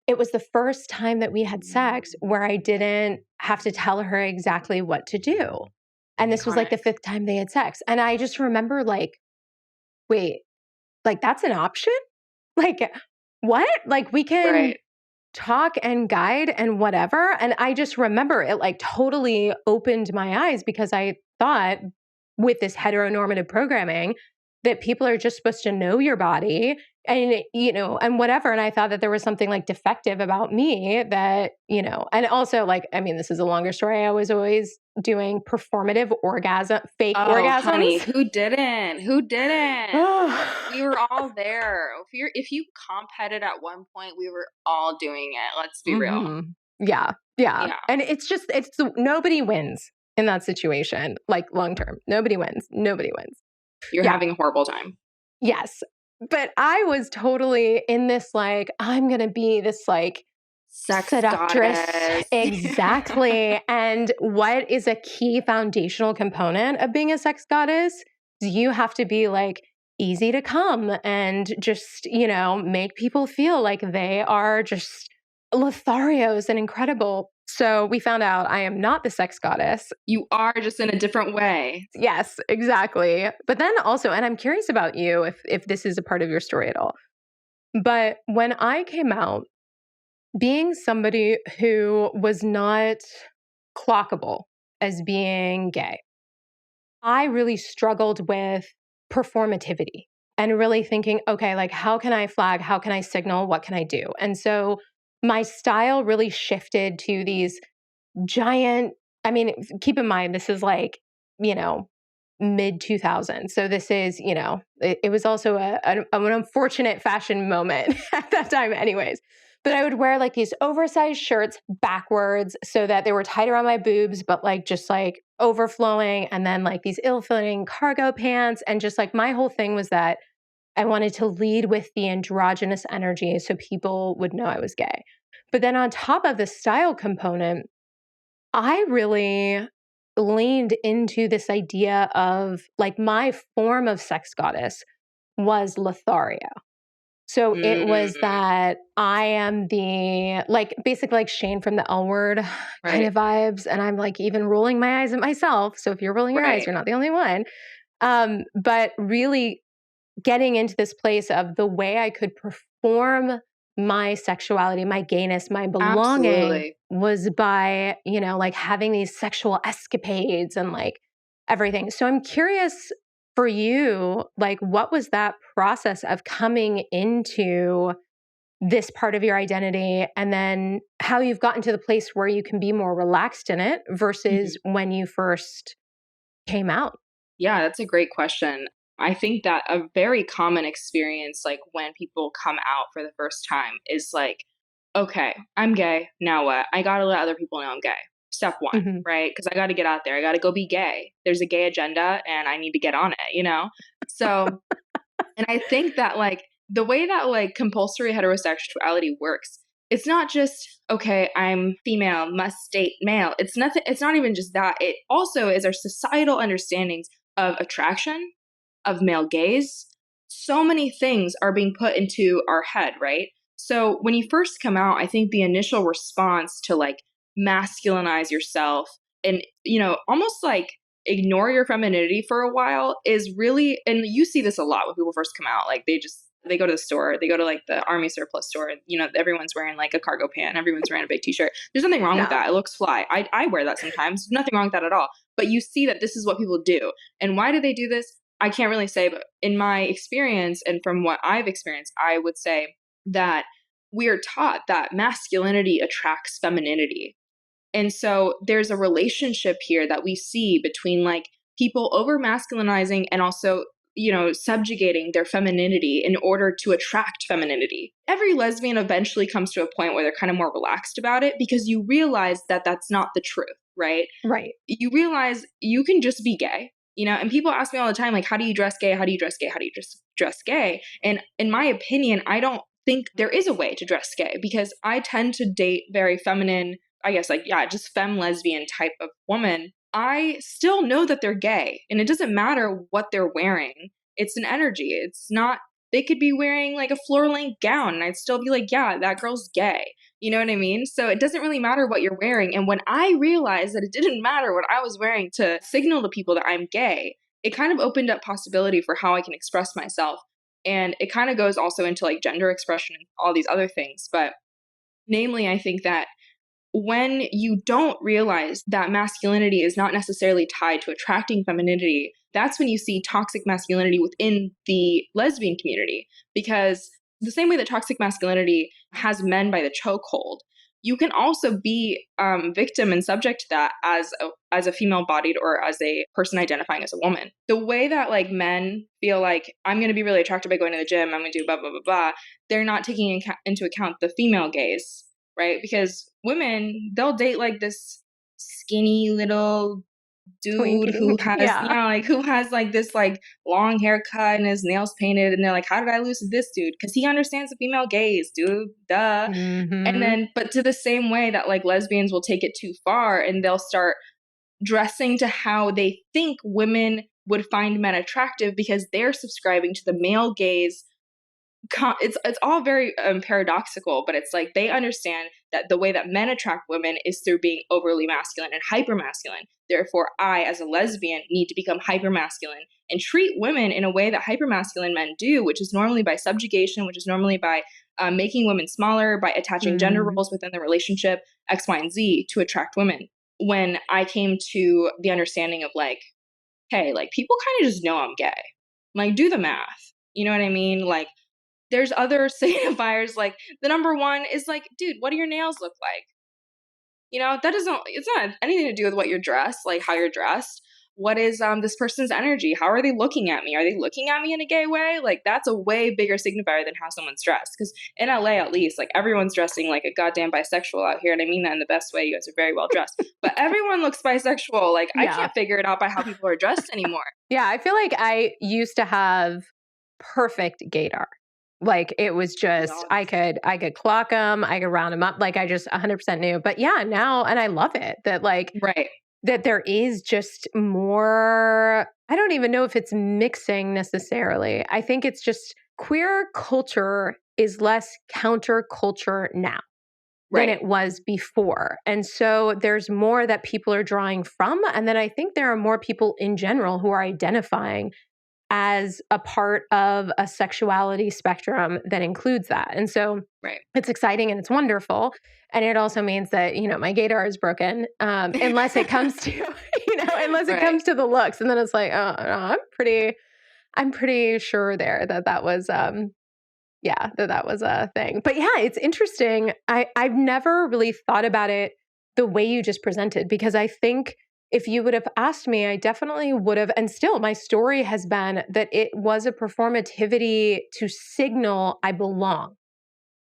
it was the first time that we had sex where I didn't have to tell her exactly what to do. And this was like the Iconic. 5th time they had sex. And I just remember like, wait, like that's an option? Like, what? Like we can Right. talk and guide and whatever. And I just remember it like totally opened my eyes because I thought with this heteronormative programming that people are just supposed to know your body and, and whatever. And I thought that there was something like defective about me that, and also like, I mean, this is a longer story. I was always doing performative fake Oh, orgasms. honey, who didn't? Who didn't? We were all there. If you comp-headed at one point, we were all doing it. Let's be real. Mhm. Yeah. Yeah. Yeah. And nobody wins in that situation. Like long term, nobody wins. Nobody wins. You're Yeah. having a horrible time. Yes. But I was totally in this, like, I'm going to be this, like, Sex seductress. goddess. Exactly. And what is a key foundational component of being a sex goddess? You have to be like easy to come and just, make people feel like they are just Lotharios and incredible. So we found out I am not the sex goddess. You are, just in a different way. Yes, exactly. But then also, and I'm curious about you if this is a part of your story at all. But when I came out, being somebody who was not clockable as being gay, I really struggled with performativity and really thinking, okay, like how can I flag? How can I signal? What can I do? And so my style really shifted to these giant, I mean, keep in mind, this is like, mid 2000s. So this is, it was also an unfortunate fashion moment at that time, anyways. But I would wear like these oversized shirts backwards so that they were tight around my boobs, but like just like overflowing. And then like these ill fitting cargo pants. And just like my whole thing was that I wanted to lead with the androgynous energy so people would know I was gay. But then on top of the style component, I really leaned into this idea of like my form of sex goddess was Lothario. So it was that I am the, like, basically like Shane from the L Word kind of vibes. And I'm like even rolling my eyes at myself. So if you're rolling your eyes, you're not the only one. But really getting into this place of the way I could perform my sexuality, my gayness, my belonging Absolutely. was by, like having these sexual escapades and like everything. So I'm curious for you, like, what was that process of coming into this part of your identity and then how you've gotten to the place where you can be more relaxed in it versus when you first came out? Yeah, that's a great question. I think that a very common experience, like when people come out for the first time, is like, okay, I'm gay. Now what? I got to let other people know I'm gay. Step one, Mhm. right? Because I got to get out there. I got to go be gay. There's a gay agenda and I need to get on it. So, and I think that like the way that like compulsory heterosexuality works, it's not just, okay, I'm female, must date male. It's nothing, it's not even just that. It also is our societal understandings of attraction, of male gaze. So many things are being put into our head, right? So when you first come out, I think the initial response to like masculinize yourself and, almost like ignore your femininity for a while is really, and you see this a lot when people first come out, like they go to the store, they go to like the army surplus store, and everyone's wearing like a cargo pant, everyone's wearing a big t-shirt. There's nothing wrong with that. It looks fly. I wear that sometimes. There's nothing wrong with that at all. But you see that this is what people do. And why do they do this? I can't really say, but in my experience and from what I've experienced, I would say that we are taught that masculinity attracts femininity. And so there's a relationship here that we see between like people over masculinizing and also, subjugating their femininity in order to attract femininity. Every lesbian eventually comes to a point where they're kind of more relaxed about it because you realize that that's not the truth, right? Right. You realize you can just be gay. And people ask me all the time, like, how do you dress gay? How do you dress gay? How do you dress gay? And in my opinion, I don't think there is a way to dress gay because I tend to date very feminine, I guess, like, yeah, just femme lesbian type of woman. I still know that they're gay and it doesn't matter what they're wearing. It's an energy. It's not, they could be wearing like a floor length gown and I'd still be like, yeah, that girl's gay. You know what I mean? So it doesn't really matter what you're wearing. And when I realized that it didn't matter what I was wearing to signal to people that I'm gay, it kind of opened up possibility for how I can express myself. And it kind of goes also into like gender expression and all these other things. But namely, I think that when you don't realize that masculinity is not necessarily tied to attracting femininity, that's when you see toxic masculinity within the lesbian community. Because the same way that toxic masculinity has men by the chokehold, you can also be victim and subject to that as a female-bodied or as a person identifying as a woman. The way that like men feel like I'm going to be really attracted by going to the gym, I'm going to do blah blah blah blah, they're not taking into account the female gaze, right? Because women, they'll date like this skinny little dude Twinkie. who has, Yeah. like who has like this like long haircut and his nails painted, and they're like, how did I lose to this dude? Because he understands the female gaze, dude. Duh. And Mm-hmm. then, but to the same way that like lesbians will take it too far and they'll start dressing to how they think women would find men attractive because they're subscribing to the male gaze. It's all very paradoxical, but it's like they understand that the way that men attract women is through being overly masculine and hyper masculine. Therefore, I, as a lesbian, need to become hyper masculine and treat women in a way that hyper masculine men do, which is normally by subjugation, which is normally by making women smaller, by attaching gender Mm-hmm. roles within the relationship, X, Y, and Z to attract women. When I came to the understanding of like, hey, like people kind of just know I'm gay. Like, do the math. You know what I mean? Like, there's other signifiers, like the number one is like, dude, what do your nails look like? You know, that doesn't, it's not anything to do with what you're dressed, like how you're dressed. What is this person's energy? How are they looking at me? Are they looking at me in a gay way? Like that's a way bigger signifier than how someone's dressed. Because in LA, at least, like everyone's dressing like a goddamn bisexual out here, and I mean that in the best way. You guys are very well dressed, but everyone looks bisexual. Like I Yeah. can't figure it out by how people are dressed anymore. Yeah. I feel like I used to have perfect gaydar. Like it was just, I could clock them, I could round them up. Like I just 100% knew. But yeah, now, and I love it that like, Right. that there is just more, I don't even know if it's mixing necessarily. I think it's just queer culture is less counterculture now than Right. it was before. And so there's more that people are drawing from. And then I think there are more people in general who are identifying as a part of a sexuality spectrum that includes that. And so Right. it's exciting and it's wonderful. And it also means that, you know, my gaydar is broken, unless it comes to, unless it Right. comes to the looks. And then it's like, oh, no, I'm pretty sure there that was, that was a thing. But yeah, it's interesting. I've never really thought about it the way you just presented, because I think if you would have asked me, I definitely would have. And still, my story has been that it was a performativity to signal I belong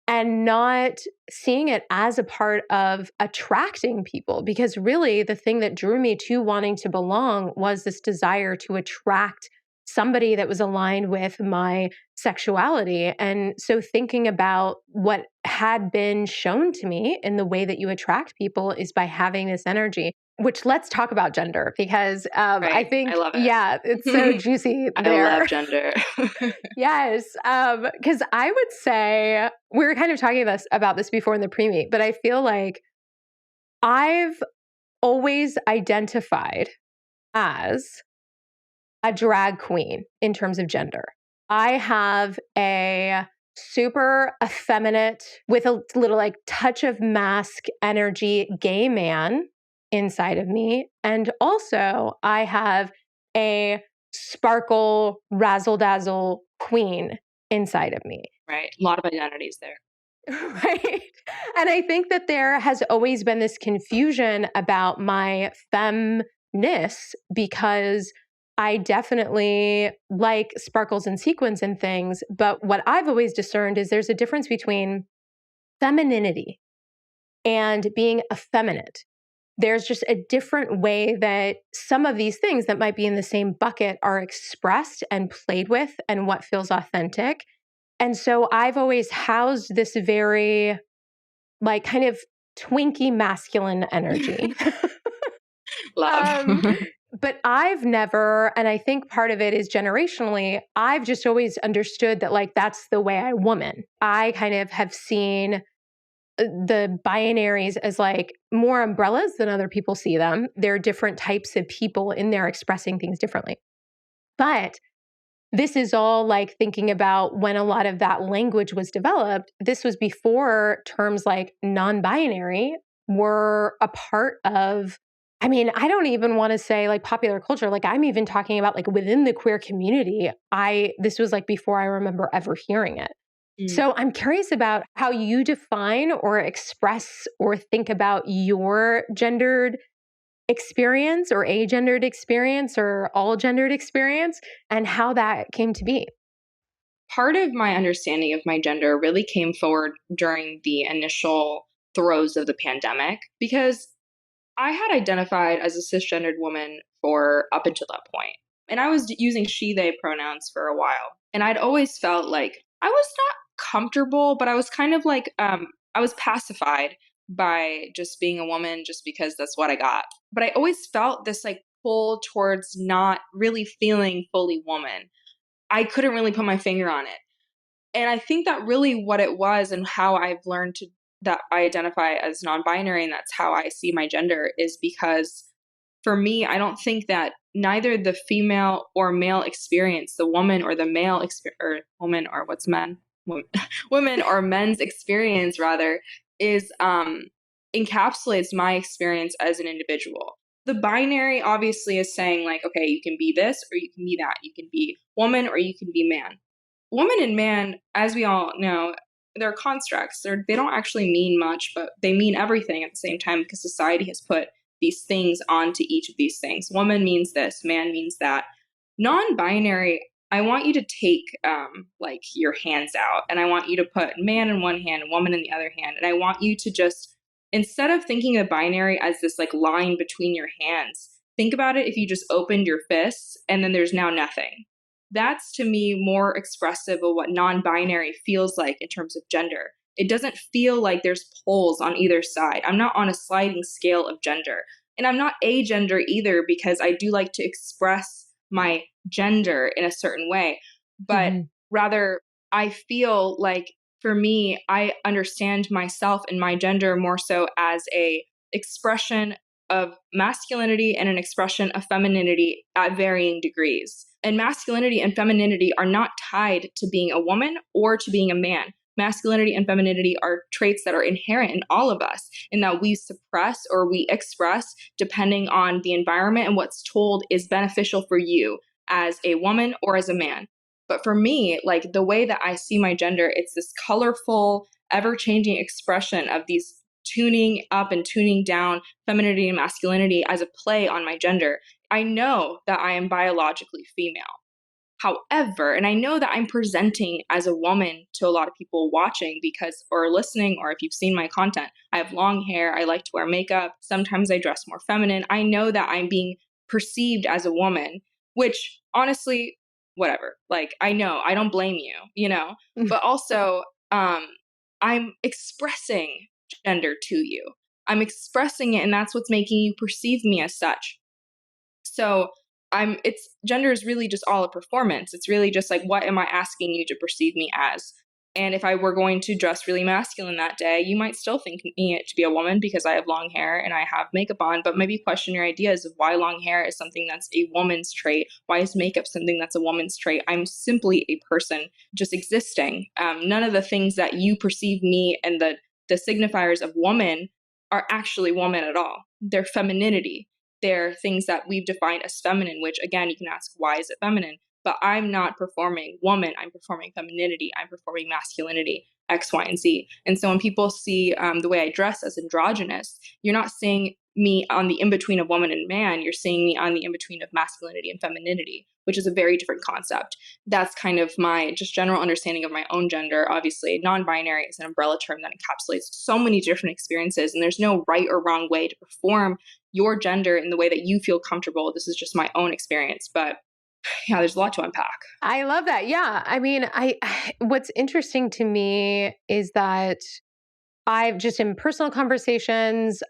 and not seeing it as a part of attracting people. Because really, the thing that drew me to wanting to belong was this desire to attract somebody that was aligned with my sexuality. And so thinking about what had been shown to me in the way that you attract people is by having this energy. Which, let's talk about gender, because I Right. think, I love it. yeah, it's so juicy I there. love gender. Yes, because I would say we were kind of talking about this before in the pre-meet, but I feel like I've always identified as a drag queen in terms of gender. I have a super effeminate with a little like touch of mask energy gay man inside of me. And also I have a sparkle razzle dazzle queen inside of me. Right. A lot of identities there. Right. And I think that there has always been this confusion about my femness, because I definitely like sparkles and sequins and things. But what I've always discerned is there's a difference between femininity and being effeminate. There's just a different way that some of these things that might be in the same bucket are expressed and played with, and what feels authentic. And so I've always housed this very like kind of twinky masculine energy. Love. But I've never, and I think part of it is generationally, I've just always understood that like that's the way I woman. I kind of have seen the binaries as like more umbrellas than other people see them. There are different types of people in there expressing things differently. But this is all like thinking about when a lot of that language was developed. This was before terms like non-binary were a part of, I mean, I don't even want to say like popular culture. Like I'm even talking about like within the queer community. This was like before I remember ever hearing it. Mm. So I'm curious about how you define or express or think about your gendered experience or agendered experience or all gendered experience and how that came to be. Part of my understanding of my gender really came forward during the initial throes of the pandemic because I had identified as a cisgendered woman for up until that point. And I was using she, they pronouns for a while. And I'd always felt like I was not comfortable, but I was kind of like, I was pacified by just being a woman just because that's what I got. But I always felt this like pull towards not really feeling fully woman. I couldn't really put my finger on it. And I think that really what it was and how I've learned to that I identify as non-binary and that's how I see my gender is because for me, I don't think that neither the female or male experience, the woman or the male experience, or woman or what's men, women, women or men's experience rather, is encapsulates my experience as an individual. The binary obviously is saying like, okay, you can be this or you can be that. You can be woman or you can be man. Woman and man, as we all know, they're constructs. They don't actually mean much, but they mean everything at the same time because society has put these things onto each of these things. Woman means this, man means that. Non-binary, I want you to take like your hands out and I want you to put man in one hand and woman in the other hand. And I want you to just, instead of thinking of binary as this like line between your hands, think about it if you just opened your fists and then there's now nothing. That's to me more expressive of what non-binary feels like in terms of gender. It doesn't feel like there's poles on either side. I'm not on a sliding scale of gender. And I'm not agender either because I do like to express my gender in a certain way. But Mm-hmm. rather, I feel like for me, I understand myself and my gender more so as a expression of masculinity and an expression of femininity at varying degrees. And masculinity and femininity are not tied to being a woman or to being a man. Masculinity and femininity are traits that are inherent in all of us, and that we suppress or we express depending on the environment and what's told is beneficial for you as a woman or as a man. But for me, like the way that I see my gender, it's this colorful, ever changing expression of these tuning up and tuning down femininity and masculinity as a play on my gender. I know that I am biologically female. However, and I know that I'm presenting as a woman to a lot of people watching because, or listening, or if you've seen my content, I have long hair. I like to wear makeup. Sometimes I dress more feminine. I know that I'm being perceived as a woman, which honestly, whatever. Like, I know, I don't blame you, you know, but also, I'm expressing gender to you. I'm expressing it, and that's what's making you perceive me as such. So it's gender is really just all a performance. It's really just like, what am I asking you to perceive me as? And if I were going to dress really masculine that day, you might still think me to be a woman because I have long hair and I have makeup on, but maybe question your ideas of why long hair is something that's a woman's trait. Why is makeup something that's a woman's trait? I'm simply a person just existing. None of the things that you perceive me and the signifiers of woman are actually woman at all. They're femininity. They're things that we've defined as feminine, which again, you can ask, why is it feminine? But I'm not performing woman, I'm performing femininity, I'm performing masculinity, X, Y, and Z. And so when people see the way I dress as androgynous, you're not seeing me on the in-between of woman and man, you're seeing me on the in-between of masculinity and femininity, which is a very different concept. That's kind of my just general understanding of my own gender. Obviously, non-binary is an umbrella term that encapsulates so many different experiences, and there's no right or wrong way to perform your gender in the way that you feel comfortable. This is just my own experience, but yeah, there's a lot to unpack. I love that. Yeah. I mean, what's interesting to me is that I've just in personal conversations,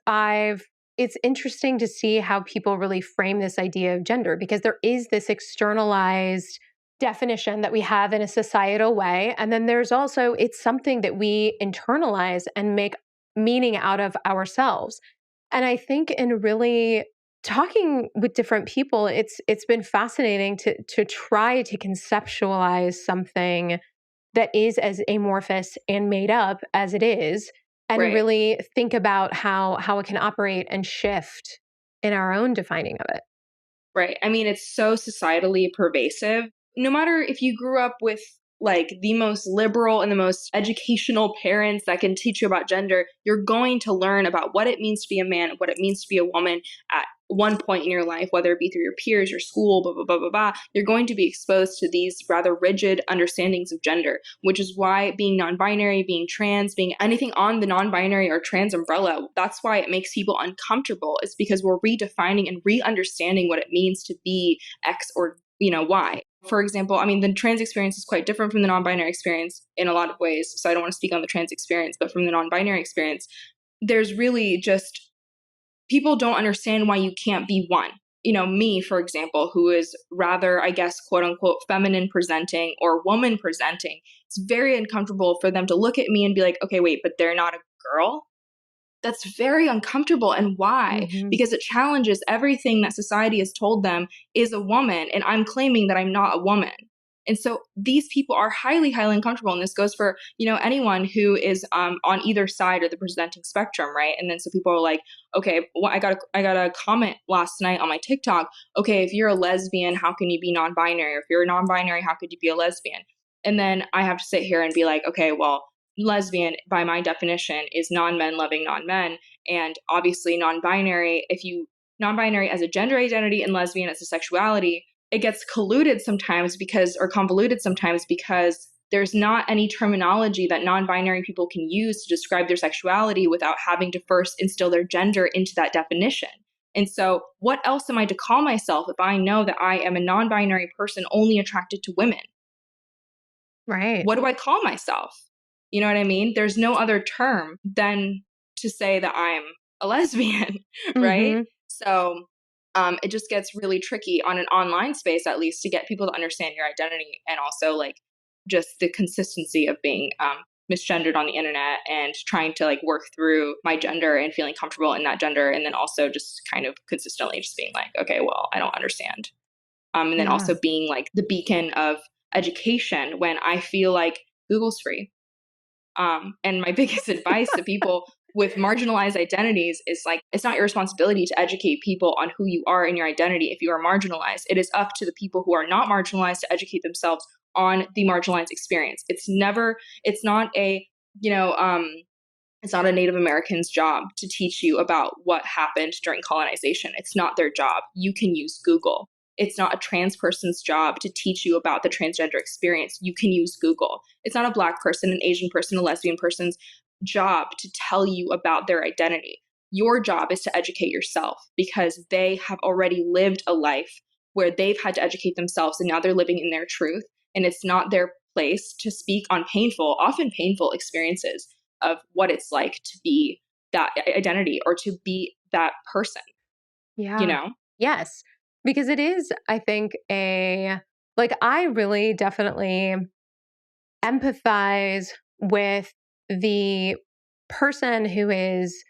it's interesting to see how people really frame this idea of gender because there is this externalized definition that we have in a societal way. And then there's also, it's something that we internalize and make meaning out of ourselves. And I think in really talking with different people, it's been fascinating to try to conceptualize something that is as amorphous and made up as it is and Right. really think about how it can operate and shift in our own defining of it. Right. I mean, it's so societally pervasive. No matter if you grew up with like the most liberal and the most educational parents that can teach you about gender, you're going to learn about what it means to be a man, what it means to be a woman at one point in your life, whether it be through your peers, your school, blah, blah, blah, blah, blah. You're going to be exposed to these rather rigid understandings of gender, which is why being non binary, being trans, being anything on the non binary or trans umbrella, that's why it makes people uncomfortable. It's because we're redefining and re understanding what it means to be X or Y. For example, I mean, the trans experience is quite different from the non binary experience in a lot of ways. So I don't want to speak on the trans experience, but from the non binary experience, there's really just people don't understand why you can't be one. Me, for example, who is rather, I guess, quote unquote, feminine presenting or woman presenting, it's very uncomfortable for them to look at me and be like, okay, wait, but they're not a girl? That's very uncomfortable. And why? Mhm. Because it challenges everything that society has told them is a woman, and I'm claiming that I'm not a woman. And so these people are highly, highly uncomfortable. And this goes for, anyone who is on either side of the presenting spectrum, right? And then so people are like, okay, well, I got a comment last night on my TikTok. Okay, if you're a lesbian, how can you be non-binary? Or if you're a non-binary, how could you be a lesbian? And then I have to sit here and be like, okay, well, lesbian by my definition is non-men loving non-men, and obviously non-binary as a gender identity and lesbian as a sexuality, it gets colluded sometimes or convoluted sometimes because there's not any terminology that non-binary people can use to describe their sexuality without having to first instill their gender into that definition. And so what else am I to call myself if I know that I am a non-binary person only attracted to women? Right. What do I call myself? You know what I mean? There's no other term than to say that I'm a lesbian, right? Mhm. So it just gets really tricky on an online space, at least, to get people to understand your identity, and also like just the consistency of being misgendered on the internet and trying to like work through my gender and feeling comfortable in that gender, and then also just kind of consistently just being like, okay, well, I don't understand. And then Yeah. also being like the beacon of education when I feel like Google's free. And my biggest advice to people with marginalized identities is like, it's not your responsibility to educate people on who you are and your identity if you are marginalized. It is up to the people who are not marginalized to educate themselves on the marginalized experience. It's not a, you know, it's not a Native American's job to teach you about what happened during colonization. It's not their job. You can use Google. It's not a trans person's job to teach you about the transgender experience. You can use Google. It's not a Black person, an Asian person, a lesbian person's job to tell you about their identity. Your job is to educate yourself because they have already lived a life where they've had to educate themselves and now they're living in their truth. And it's not their place to speak on often painful experiences of what it's like to be that identity or to be that person, you Yeah. know? Yes. Because it is, I think, I really definitely empathize with the person who is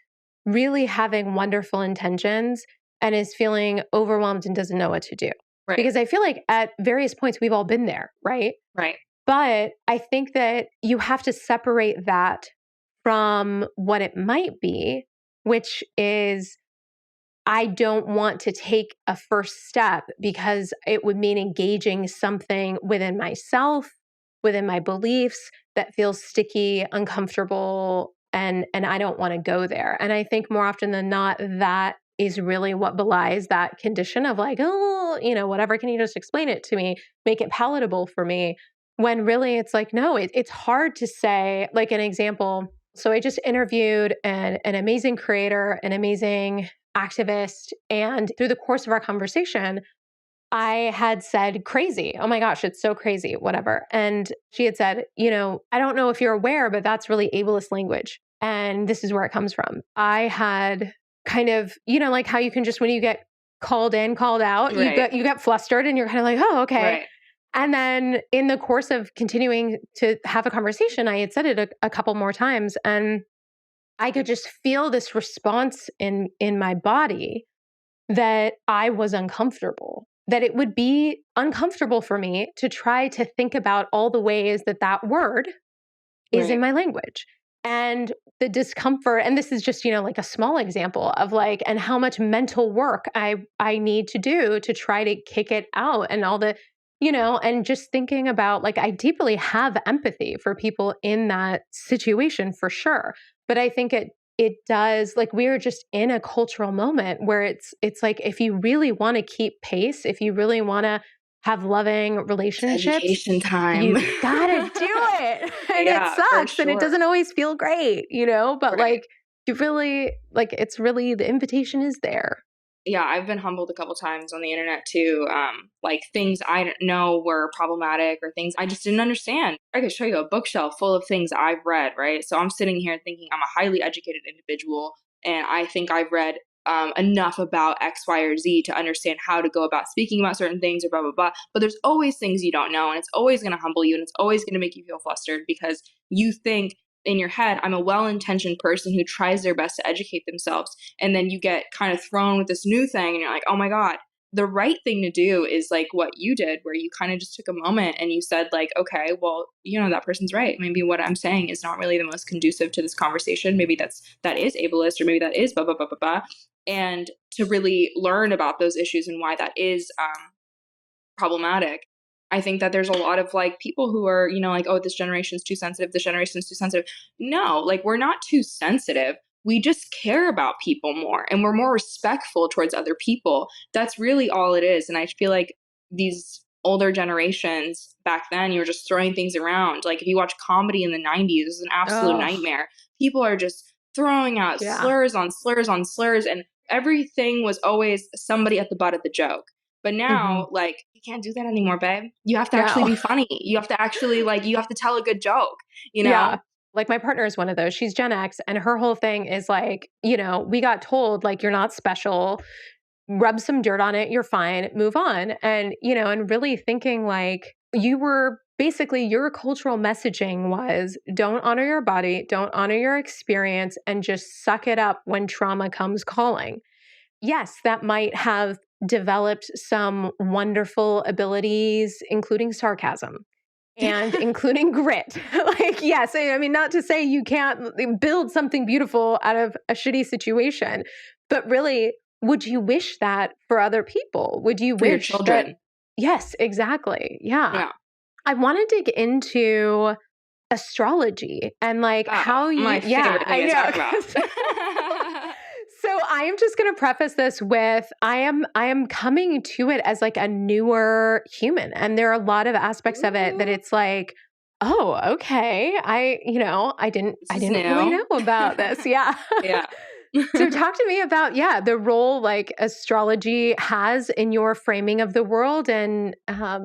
really having wonderful intentions and is feeling overwhelmed and doesn't know what to do. Right, Because I feel like at various points we've all been there, right? right, But I think that you have to separate that from what it might be, which is I don't want to take a first step because it would mean engaging something within myself, within my beliefs that feels sticky, uncomfortable, and I don't want to go there. And I think more often than not, that is really what belies that condition of like, oh, whatever, can you just explain it to me, make it palatable for me? When really it's like, no, it's hard to say, like an example. So I just interviewed an amazing creator, an amazing activist. And through the course of our conversation, I had said crazy. Oh my gosh, it's so crazy, whatever. And she had said, I don't know if you're aware, but that's really ableist language. And this is where it comes from. I had kind of, like how you can just, when you get called in, called out, right, you get flustered and you're kind of like, oh, okay. right, And then in the course of continuing to have a conversation, I had said it a couple more times. And I could just feel this response in my body that I was uncomfortable, that it would be uncomfortable for me to try to think about all the ways that that word is in right, my language. and the discomfort, and this is just, like a small example of like, and how much mental work I need to do to try to kick it out, and all the, and just thinking about, like, I deeply have empathy for people in that situation for sure. But I think it does, like, we're just in a cultural moment where it's like, if you really want to keep pace, if you really want to have loving It's relationships, education time. you gotta do it. And it Yeah, for sucks and it sure. doesn't always feel great, but Right. like, you really, like, it's really, the invitation is there. Yeah, I've been humbled a couple times on the internet too. Like things I didn't know were problematic or things I just didn't understand. I could show you a bookshelf full of things I've read, right? So I'm sitting here thinking I'm a highly educated individual, and I think I've read enough about X, Y, or Z to understand how to go about speaking about certain things or blah, blah, blah. But there's always things you don't know, and it's always going to humble you, and it's always going to make you feel flustered because you think in your head, I'm a well intentioned person who tries their best to educate themselves. And then you get kind of thrown with this new thing, and you're like, oh my God. The right thing to do is like what you did, where you kind of just took a moment and you said, like, okay, well, that person's right. Maybe what I'm saying is not really the most conducive to this conversation. Maybe that is ableist, or maybe that is blah, blah, blah, blah, blah. And to really learn about those issues and why that is problematic. I think that there's a lot of like people who are, like, oh, this generation's too sensitive, this generation's too sensitive. No, like, we're not too sensitive. We just care about people more, and we're more respectful towards other people. That's really all it is. And I feel like these older generations back then, you were just throwing things around. Like if you watch comedy in the 90s, it was an absolute Oh, nightmare. People are just throwing out yeah. slurs on slurs on slurs, and everything was always somebody at the butt of the joke. But Hmm. now, like, you can't do that anymore, babe. You have to actually No. be funny. You have to actually, like, you have to tell a good joke, you Yeah. know? Like, my partner is one of those. She's Gen X, and her whole thing is like, we got told, like, you're not special, rub some dirt on it, you're fine, move on. And, and really thinking like, your cultural messaging was, don't honor your body, don't honor your experience, and just suck it up when trauma comes calling. Yes, that might have developed some wonderful abilities, including sarcasm and including grit. Like, yes, I mean, not to say you can't build something beautiful out of a shitty situation, but really, would you wish that for other people? Would you For your wish that? children. Yes, exactly. Yeah. Yeah. I want to dig into astrology and like Oh, how my yeah, favorite I thing to talk about. know. So I am just going to preface this with, I am coming to it as like a newer human, and there are a lot of aspects of it that Ooh, it's like, oh, okay. I didn't this I is didn't really new. know about this. Yeah. Yeah. So talk to me about, the role like astrology has in your framing of the world, and yeah.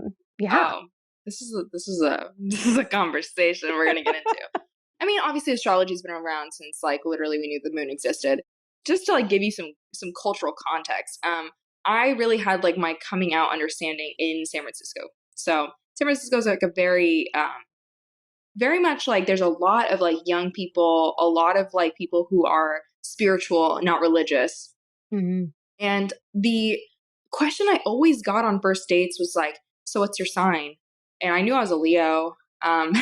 Oh, this is a conversation we're gonna get into. I mean, obviously astrology's been around since like literally we knew the moon existed. Just to like give you some cultural context, I really had like my coming out understanding in San Francisco. So San Francisco is like a very much like there's a lot of like young people, a lot of like people who are spiritual, not religious. Mhm. And the question I always got on first dates was like, so what's your sign? And I knew I was a Leo. Um,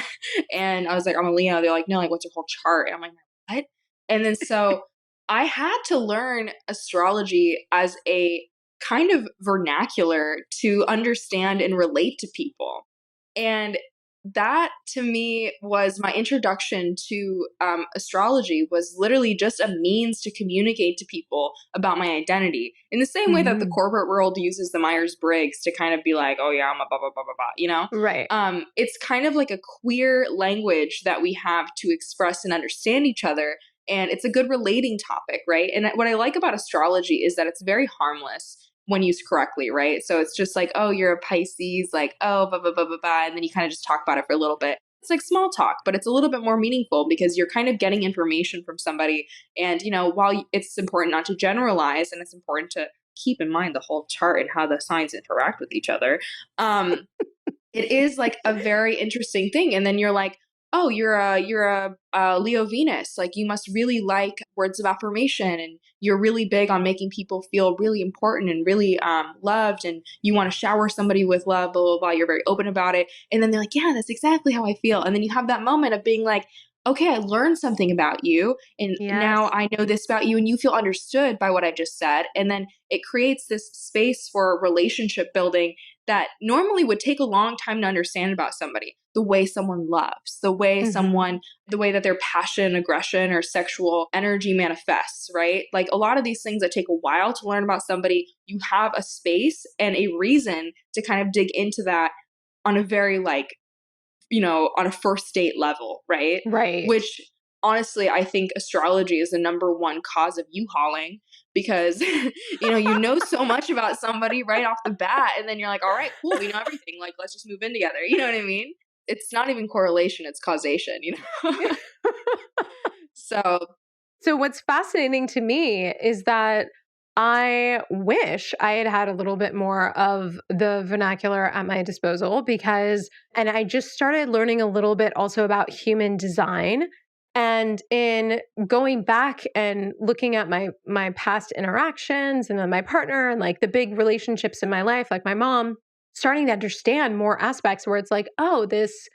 and I was like, I'm a Leo. They're like, no, like, what's your whole chart? And I'm like, what? And then so I had to learn astrology as a kind of vernacular to understand and relate to people. And that to me was my introduction to astrology, was literally just a means to communicate to people about my identity in the same way that the Mhm. corporate world uses the Myers-Briggs to kind of be like, oh yeah, I'm a blah blah blah blah blah. Right. It's kind of like a queer language that we have to express and understand each other, and it's a good relating topic, right? And what I like about astrology is that it's very harmless when used correctly, right? So it's just like, oh, you're a Pisces, like, oh, blah, blah, blah, blah, blah. And then you kind of just talk about it for a little bit. It's like small talk, but it's a little bit more meaningful because you're kind of getting information from somebody. And, while it's important not to generalize and it's important to keep in mind the whole chart and how the signs interact with each other, it is like a very interesting thing. And then you're like, oh, you're a Leo Venus. Like you must really like words of affirmation, and you're really big on making people feel really important and really loved, and you want to shower somebody with love, blah blah blah. You're very open about it. And then they're like, yeah, that's exactly how I feel. And then you have that moment of being like, okay, I learned something about you, and now Yes. I know this about you, and you feel understood by what I just said. And then it creates this space for relationship building that normally would take a long time to understand about somebody. The way someone loves, the way that their passion, aggression, or sexual energy manifests, right? Like a lot of these things that take a while to learn about somebody, you have a space and a reason to kind of dig into that on a very like, on a first date level, right? Right. Which honestly, I think astrology is the number one cause of U-hauling because, you know so much about somebody right off the bat. And then you're like, all right, cool. We know everything. Like, let's just move in together. You know what I mean? It's not even correlation, it's causation. So, So what's fascinating to me is that I wish I had had a little bit more of the vernacular at my disposal and I just started learning a little bit also about human design. And in going back and looking at my past interactions and then my partner and like the big relationships in my life, like my mom, starting to understand more aspects where it's like, oh, this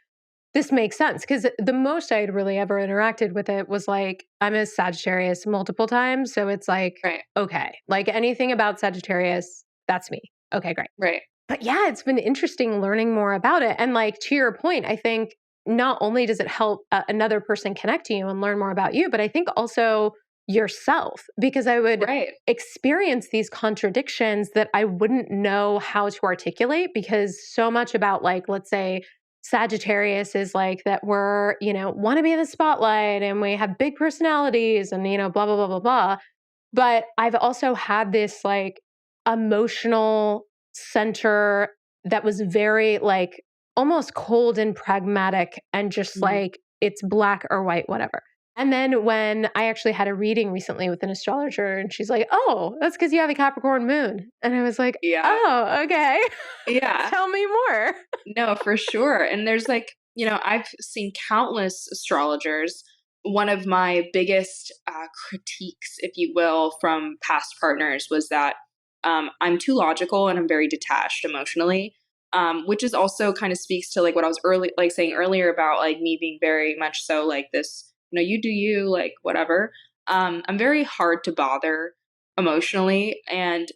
makes sense because the most I had really ever interacted with it was like, I'm a Sagittarius multiple times. So it's like, right, okay, like anything about Sagittarius, that's me. Okay, great. right, But yeah, it's been interesting learning more about it. And like to your point, I think not only does it help another person connect to you and learn more about you, but I think also yourself, because I would right, experience these contradictions that I wouldn't know how to articulate because so much about like, let's say, Sagittarius is like that we're, want to be in the spotlight and we have big personalities and, blah, blah, blah, blah, blah. But I've also had this like emotional center that was very like almost cold and pragmatic and just mhm, like it's black or white, whatever. And then when I actually had a reading recently with an astrologer and she's like, oh, that's because you have a Capricorn moon. And I was like, yeah, oh, okay. yeah. Tell me more. No, for sure. And there's like, I've seen countless astrologers. One of my biggest critiques, if you will, from past partners was that I'm too logical and I'm very detached emotionally, which is also kind of speaks to like what I was saying earlier about like me being very much so like this, you do you, like whatever. I'm very hard to bother emotionally, and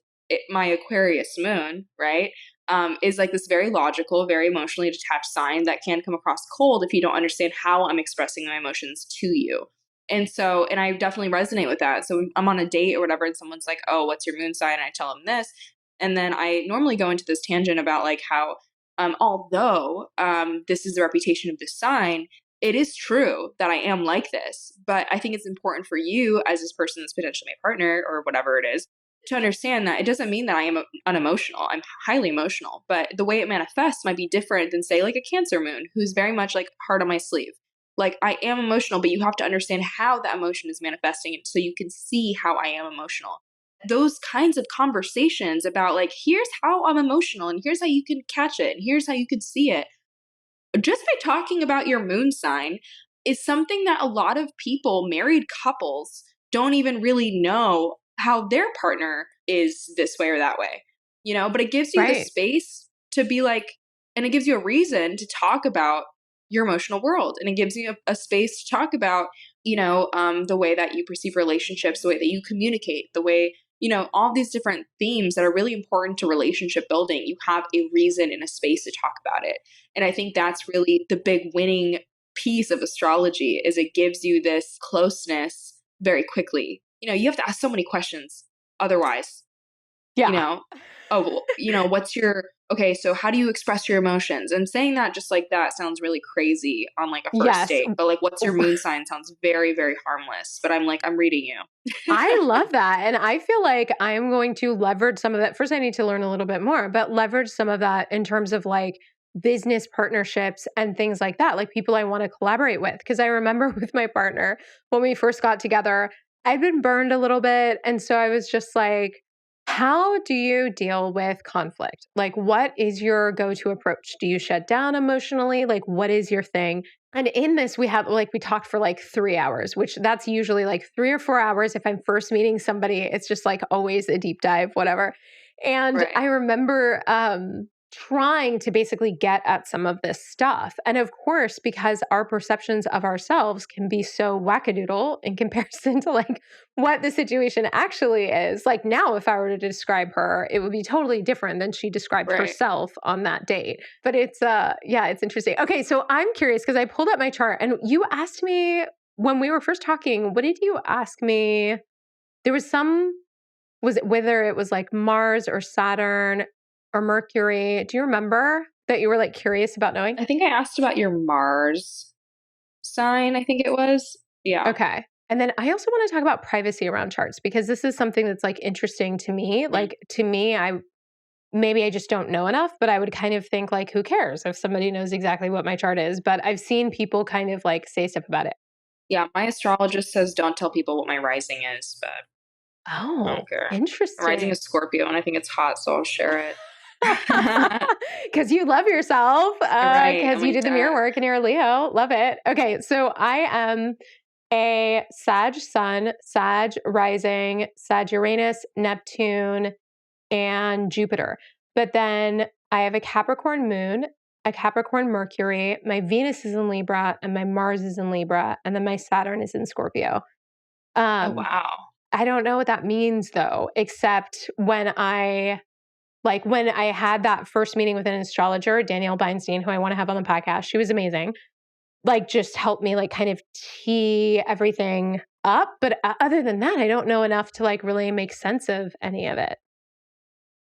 my Aquarius moon, right? Is like this very logical, very emotionally detached sign that can come across cold if you don't understand how I'm expressing my emotions to you. And I definitely resonate with that. So I'm on a date or whatever, and someone's like, oh, what's your moon sign? And I tell them this. And then I normally go into this tangent about like how, although this is the reputation of this sign, it is true that I am like this. But I think it's important for you as this person that's potentially my partner or whatever it is to understand that it doesn't mean that I am unemotional. I'm highly emotional, but the way it manifests might be different than, say, like a Cancer moon, who's very much like heart on my sleeve. Like, I am emotional, but you have to understand how that emotion is manifesting so you can see how I am emotional. Those kinds of conversations about, like, here's how I'm emotional, and here's how you can catch it, and here's how you could see it, just by talking about your moon sign is something that a lot of people, married couples, don't even really know how their partner is this way or that way, but it gives you the Right. space to be like, and it gives you a reason to talk about your emotional world. And it gives you a space to talk about, the way that you perceive relationships, the way that you communicate, the way, all these different themes that are really important to relationship building. You have a reason and a space to talk about it. And I think that's really the big winning piece of astrology is it gives you this closeness very quickly. You have to ask so many questions otherwise, you Yeah. know, oh, well, what's your, okay, so how do you express your emotions? And saying that just like that sounds really crazy on like a first Yes. date, but like, what's your moon sign sounds very, very harmless. But I'm like, I'm reading you. I love that. And I feel like I'm going to leverage some of that. First, I need to learn a little bit more, but leverage some of that in terms of like business partnerships and things like that, like people I want to collaborate with. Because I remember with my partner, when we first got together, I'd been burned a little bit. And so I was just like, how do you deal with conflict? Like, what is your go to approach? Do you shut down emotionally? Like, what is your thing? And in this, we talked for like 3 hours, which that's usually like 3 or 4 hours. If I'm first meeting somebody, it's just like always a deep dive, whatever. And Right. I remember trying to basically get at some of this stuff. And of course, because our perceptions of ourselves can be so wackadoodle in comparison to like what the situation actually is. Like now, if I were to describe her, it would be totally different than she described Right. herself on that date. But it's yeah, it's interesting. Okay, so I'm curious because I pulled up my chart and you asked me when we were first talking, what did you ask me? There was some, was it whether it was like Mars or Saturn or Mercury? Do you remember that you were like curious about knowing? I think I asked about your Mars sign, I think it was. Yeah. Okay. And then I also want to talk about privacy around charts because this is something that's like interesting to me. Like to me, maybe I just don't know enough, but I would kind of think like, who cares if somebody knows exactly what my chart is? But I've seen people kind of like say stuff about it. Yeah, my astrologist says don't tell people what my rising is, but I Oh, don't care. My rising interesting. is Scorpio, and I think it's hot, so I'll share it. Because you love yourself, Right, because I'm you like did the mirror that. work and you're a Leo. Love it. Okay, so I am a Sag Sun, Sag Rising, Sag Uranus, Neptune, and Jupiter. But then I have a Capricorn Moon, a Capricorn Mercury, my Venus is in Libra, and my Mars is in Libra, and then my Saturn is in Scorpio. Oh, Um, wow. I don't know what that means though, except when I had that first meeting with an astrologer, Danielle Beinstein, who I want to have on the podcast, she was amazing. Like just helped me like kind of tee everything up. But other than that, I don't know enough to like really make sense of any of it.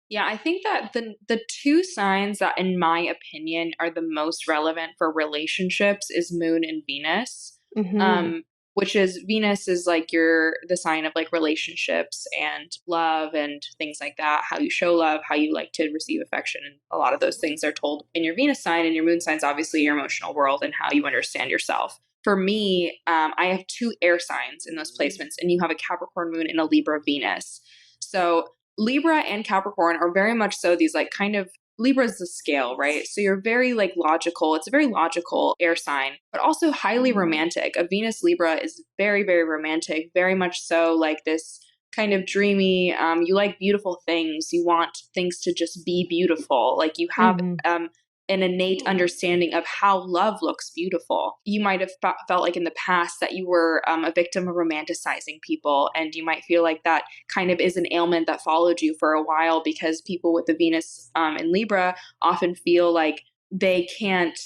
Yeah, I think that the two signs that, in my opinion, are the most relevant for relationships is Moon and Venus. Mm-hmm. Um, which is Venus is like the sign of like relationships and love and things like that, how you show love, how you like to receive affection. And a lot of those things are told in your Venus sign, and your Moon sign is obviously your emotional world and how you understand yourself. For me, I have two air signs in those placements, and you have a Capricorn Moon and a Libra Venus. So Libra and Capricorn are very much so these like kind of Libra is the scale, right? So you're very like logical. It's a very logical air sign, but also highly romantic. A Venus Libra is very, very romantic, very much so like this kind of dreamy. You like beautiful things. You want things to just be beautiful. Like you have Mm-hmm. an innate understanding of how love looks beautiful. You might have felt like in the past that you were a victim of romanticizing people, and you might feel like that kind of is an ailment that followed you for a while because people with the Venus in Libra often feel like they can't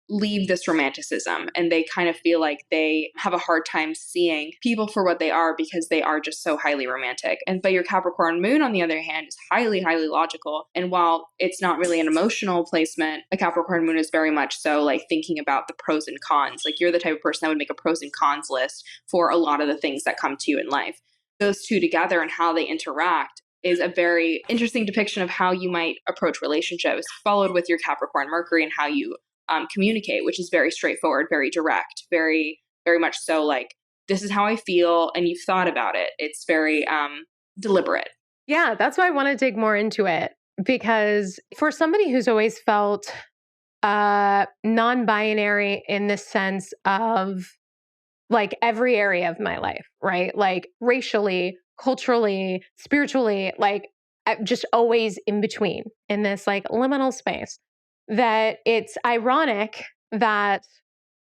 leave this romanticism, and they kind of feel like they have a hard time seeing people for what they are because they are just so highly romantic. And but your Capricorn Moon, on the other hand, is highly, highly logical. And while it's not really an emotional placement, a Capricorn Moon is very much so like thinking about the pros and cons. Like you're the type of person that would make a pros and cons list for a lot of the things that come to you in life. Those two together and how they interact is a very interesting depiction of how you might approach relationships, followed with your Capricorn Mercury and how you communicate, which is very straightforward, very direct, very, very much so like, this is how I feel, and you've thought about it. It's very deliberate. Yeah, that's why I want to dig more into it because for somebody who's always felt non-binary in the sense of like every area of my life, right? Like racially, culturally, spiritually, like just always in between in this like liminal space. That it's ironic that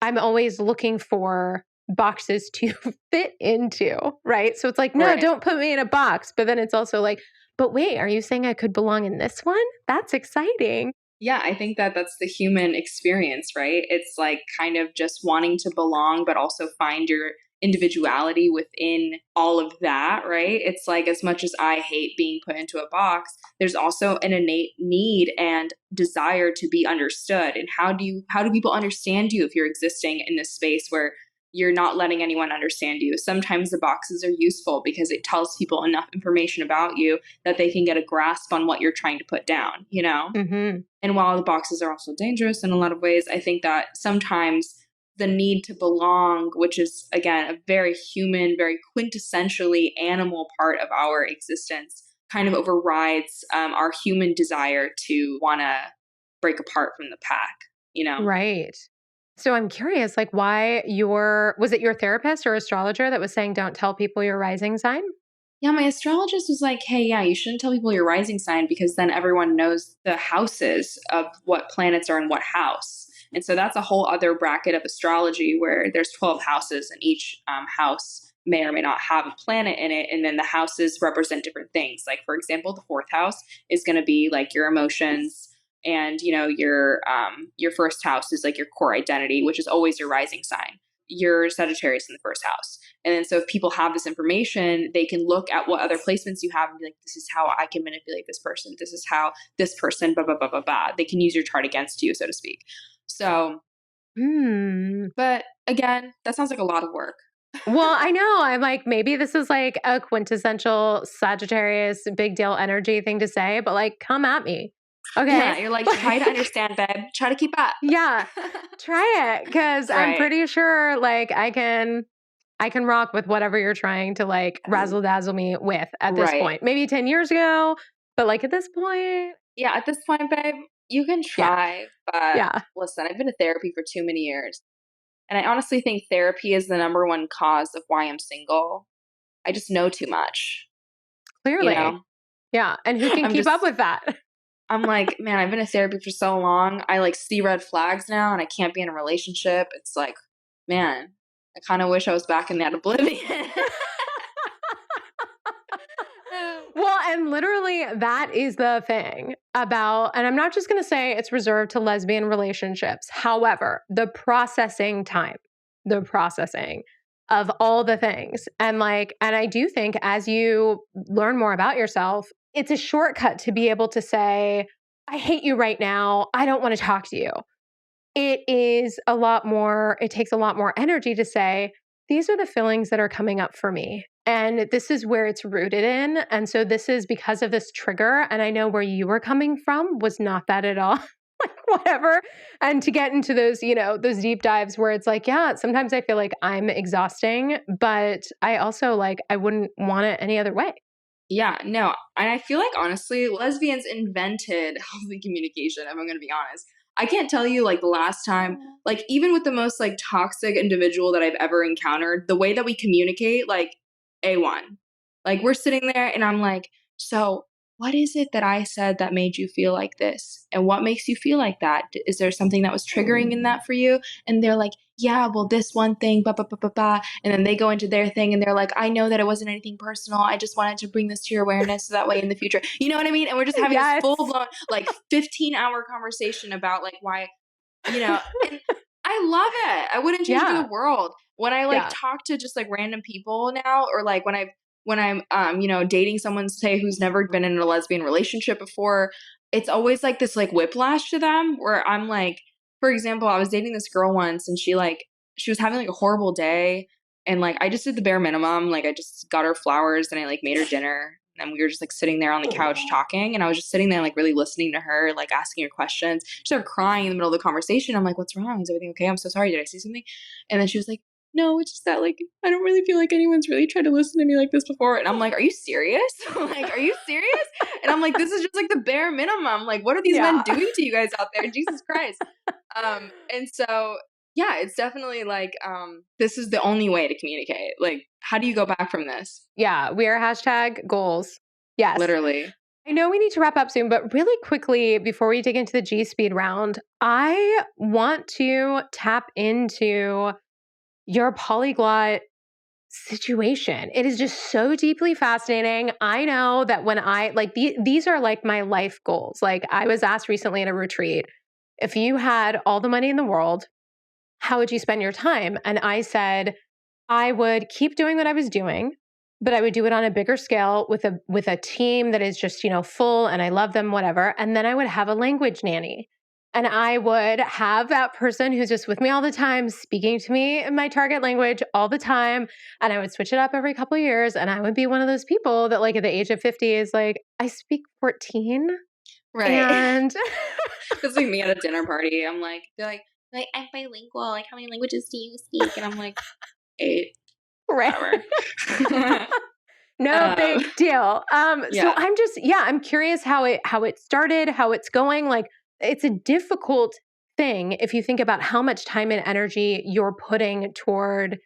I'm always looking for boxes to fit into, right? So it's like, no, Right. don't put me in a box. But then it's also like, but wait, are you saying I could belong in this one? That's exciting. Yeah, I think that that's the human experience, right? It's like kind of just wanting to belong, but also find your individuality within all of that, right? It's like as much as I hate being put into a box, there's also an innate need and desire to be understood. And how do people understand you if you're existing in this space where you're not letting anyone understand you? Sometimes the boxes are useful because it tells people enough information about you that they can get a grasp on what you're trying to put down, you know? Mm-hmm. And while the boxes are also dangerous in a lot of ways, I think that sometimes the need to belong, which is, again, a very human, very quintessentially animal part of our existence, kind of overrides our human desire to want to break apart from the pack, you know? Right. So I'm curious, like, was it your therapist or astrologer that was saying, don't tell people your rising sign? Yeah, my astrologist was like, hey, yeah, you shouldn't tell people your rising sign because then everyone knows the houses of what planets are in what house. And so that's a whole other bracket of astrology where there's 12 houses and each house may or may not have a planet in it. And then the houses represent different things. Like, for example, the fourth house is going to be like your emotions. And, your first house is like your core identity, which is always your rising sign. Your Sagittarius in the first house. And then so if people have this information, they can look at what other placements you have and be like, this is how I can manipulate this person. This is how this person, blah, blah, blah, blah, blah. They can use your chart against you, so to speak. So, but again, that sounds like a lot of work. Well, I know. I'm like, maybe this is like a quintessential Sagittarius big deal energy thing to say, but like, come at me. Okay. Yeah, you're like, try to understand, babe. Try to keep up. Yeah. Try it. Cause I'm Right. pretty sure like I can rock with whatever you're trying to like razzle dazzle me with at this Right. point. Maybe 10 years ago, but like at this point. Yeah, at this point, babe, you can try, but Yeah. listen, I've been to therapy for too many years. And I honestly think therapy is the number one cause of why I'm single. I just know too much, Clearly. you know? Yeah. And who can keep up with that? I'm like, man, I've been in therapy for so long. I like see red flags now and I can't be in a relationship. It's like, man, I kind of wish I was back in that oblivion. Well, and literally that is the thing about, and I'm not just going to say it's reserved to lesbian relationships. However, the processing of all the things. And I do think as you learn more about yourself, it's a shortcut to be able to say, I hate you right now. I don't want to talk to you. It takes a lot more energy to say, these are the feelings that are coming up for me. And this is where it's rooted in. And so this is because of this trigger. And I know where you were coming from was not that at all. Like, whatever. And to get into those, those deep dives where it's like, yeah, sometimes I feel like I'm exhausting, but I also I wouldn't want it any other way. Yeah, no. And I feel like, honestly, lesbians invented healthy communication, if I'm going to be honest. I can't tell you, the last time, even with the most, toxic individual that I've ever encountered, the way that we communicate, A1. We're sitting there and I'm like, so what is it that I said that made you feel like this? And what makes you feel like that? Is there something that was triggering in that for you? And they're like, yeah, well, this one thing, blah, blah, blah, blah, blah. And then they go into their thing and they're like, I know that it wasn't anything personal. I just wanted to bring this to your awareness so that way in the future. You know what I mean? And we're just having this full-blown, 15-hour conversation about, why, and I love it. I wouldn't change for the world. When I talk to just random people now, or when I'm dating someone, say, who's never been in a lesbian relationship before, it's always this whiplash to them where I'm like, for example, I was dating this girl once and she was having a horrible day and I just did the bare minimum. I just got her flowers and I made her dinner. And we were just sitting there on the couch talking, and I was just sitting there really listening to her, asking her questions. She started crying in the middle of the conversation. I'm like, what's wrong? Is everything okay? I'm so sorry. Did I say something? And then she was like, no, it's just that I don't really feel like anyone's really tried to listen to me like this before. And I'm like, are you serious? Are you serious? And I'm like, this is just the bare minimum. What are these men doing to you guys out there? Jesus Christ. And so, yeah, it's definitely this is the only way to communicate. How do you go back from this? Yeah, we are #goals. Yes. Literally. I know we need to wrap up soon, but really quickly before we dig into the G-Speed round, I want to tap into your polyglot situation. It is just so deeply fascinating. I know that when these are my life goals. I was asked recently at a retreat, if you had all the money in the world, how would you spend your time? And I said, I would keep doing what I was doing, but I would do it on a bigger scale with a team that is just, full and I love them, whatever. And then I would have a language nanny. And I would have that person who's just with me all the time, speaking to me in my target language all the time. And I would switch it up every couple of years. And I would be one of those people that at the age of 50 is I speak 14. Right. And it's me at a dinner party. I'm they're like, I'm bilingual. How many languages do you speak? And I'm 8. Right. No big deal. So I'm curious how it started, how it's going. It's a difficult thing if you think about how much time and energy you're putting toward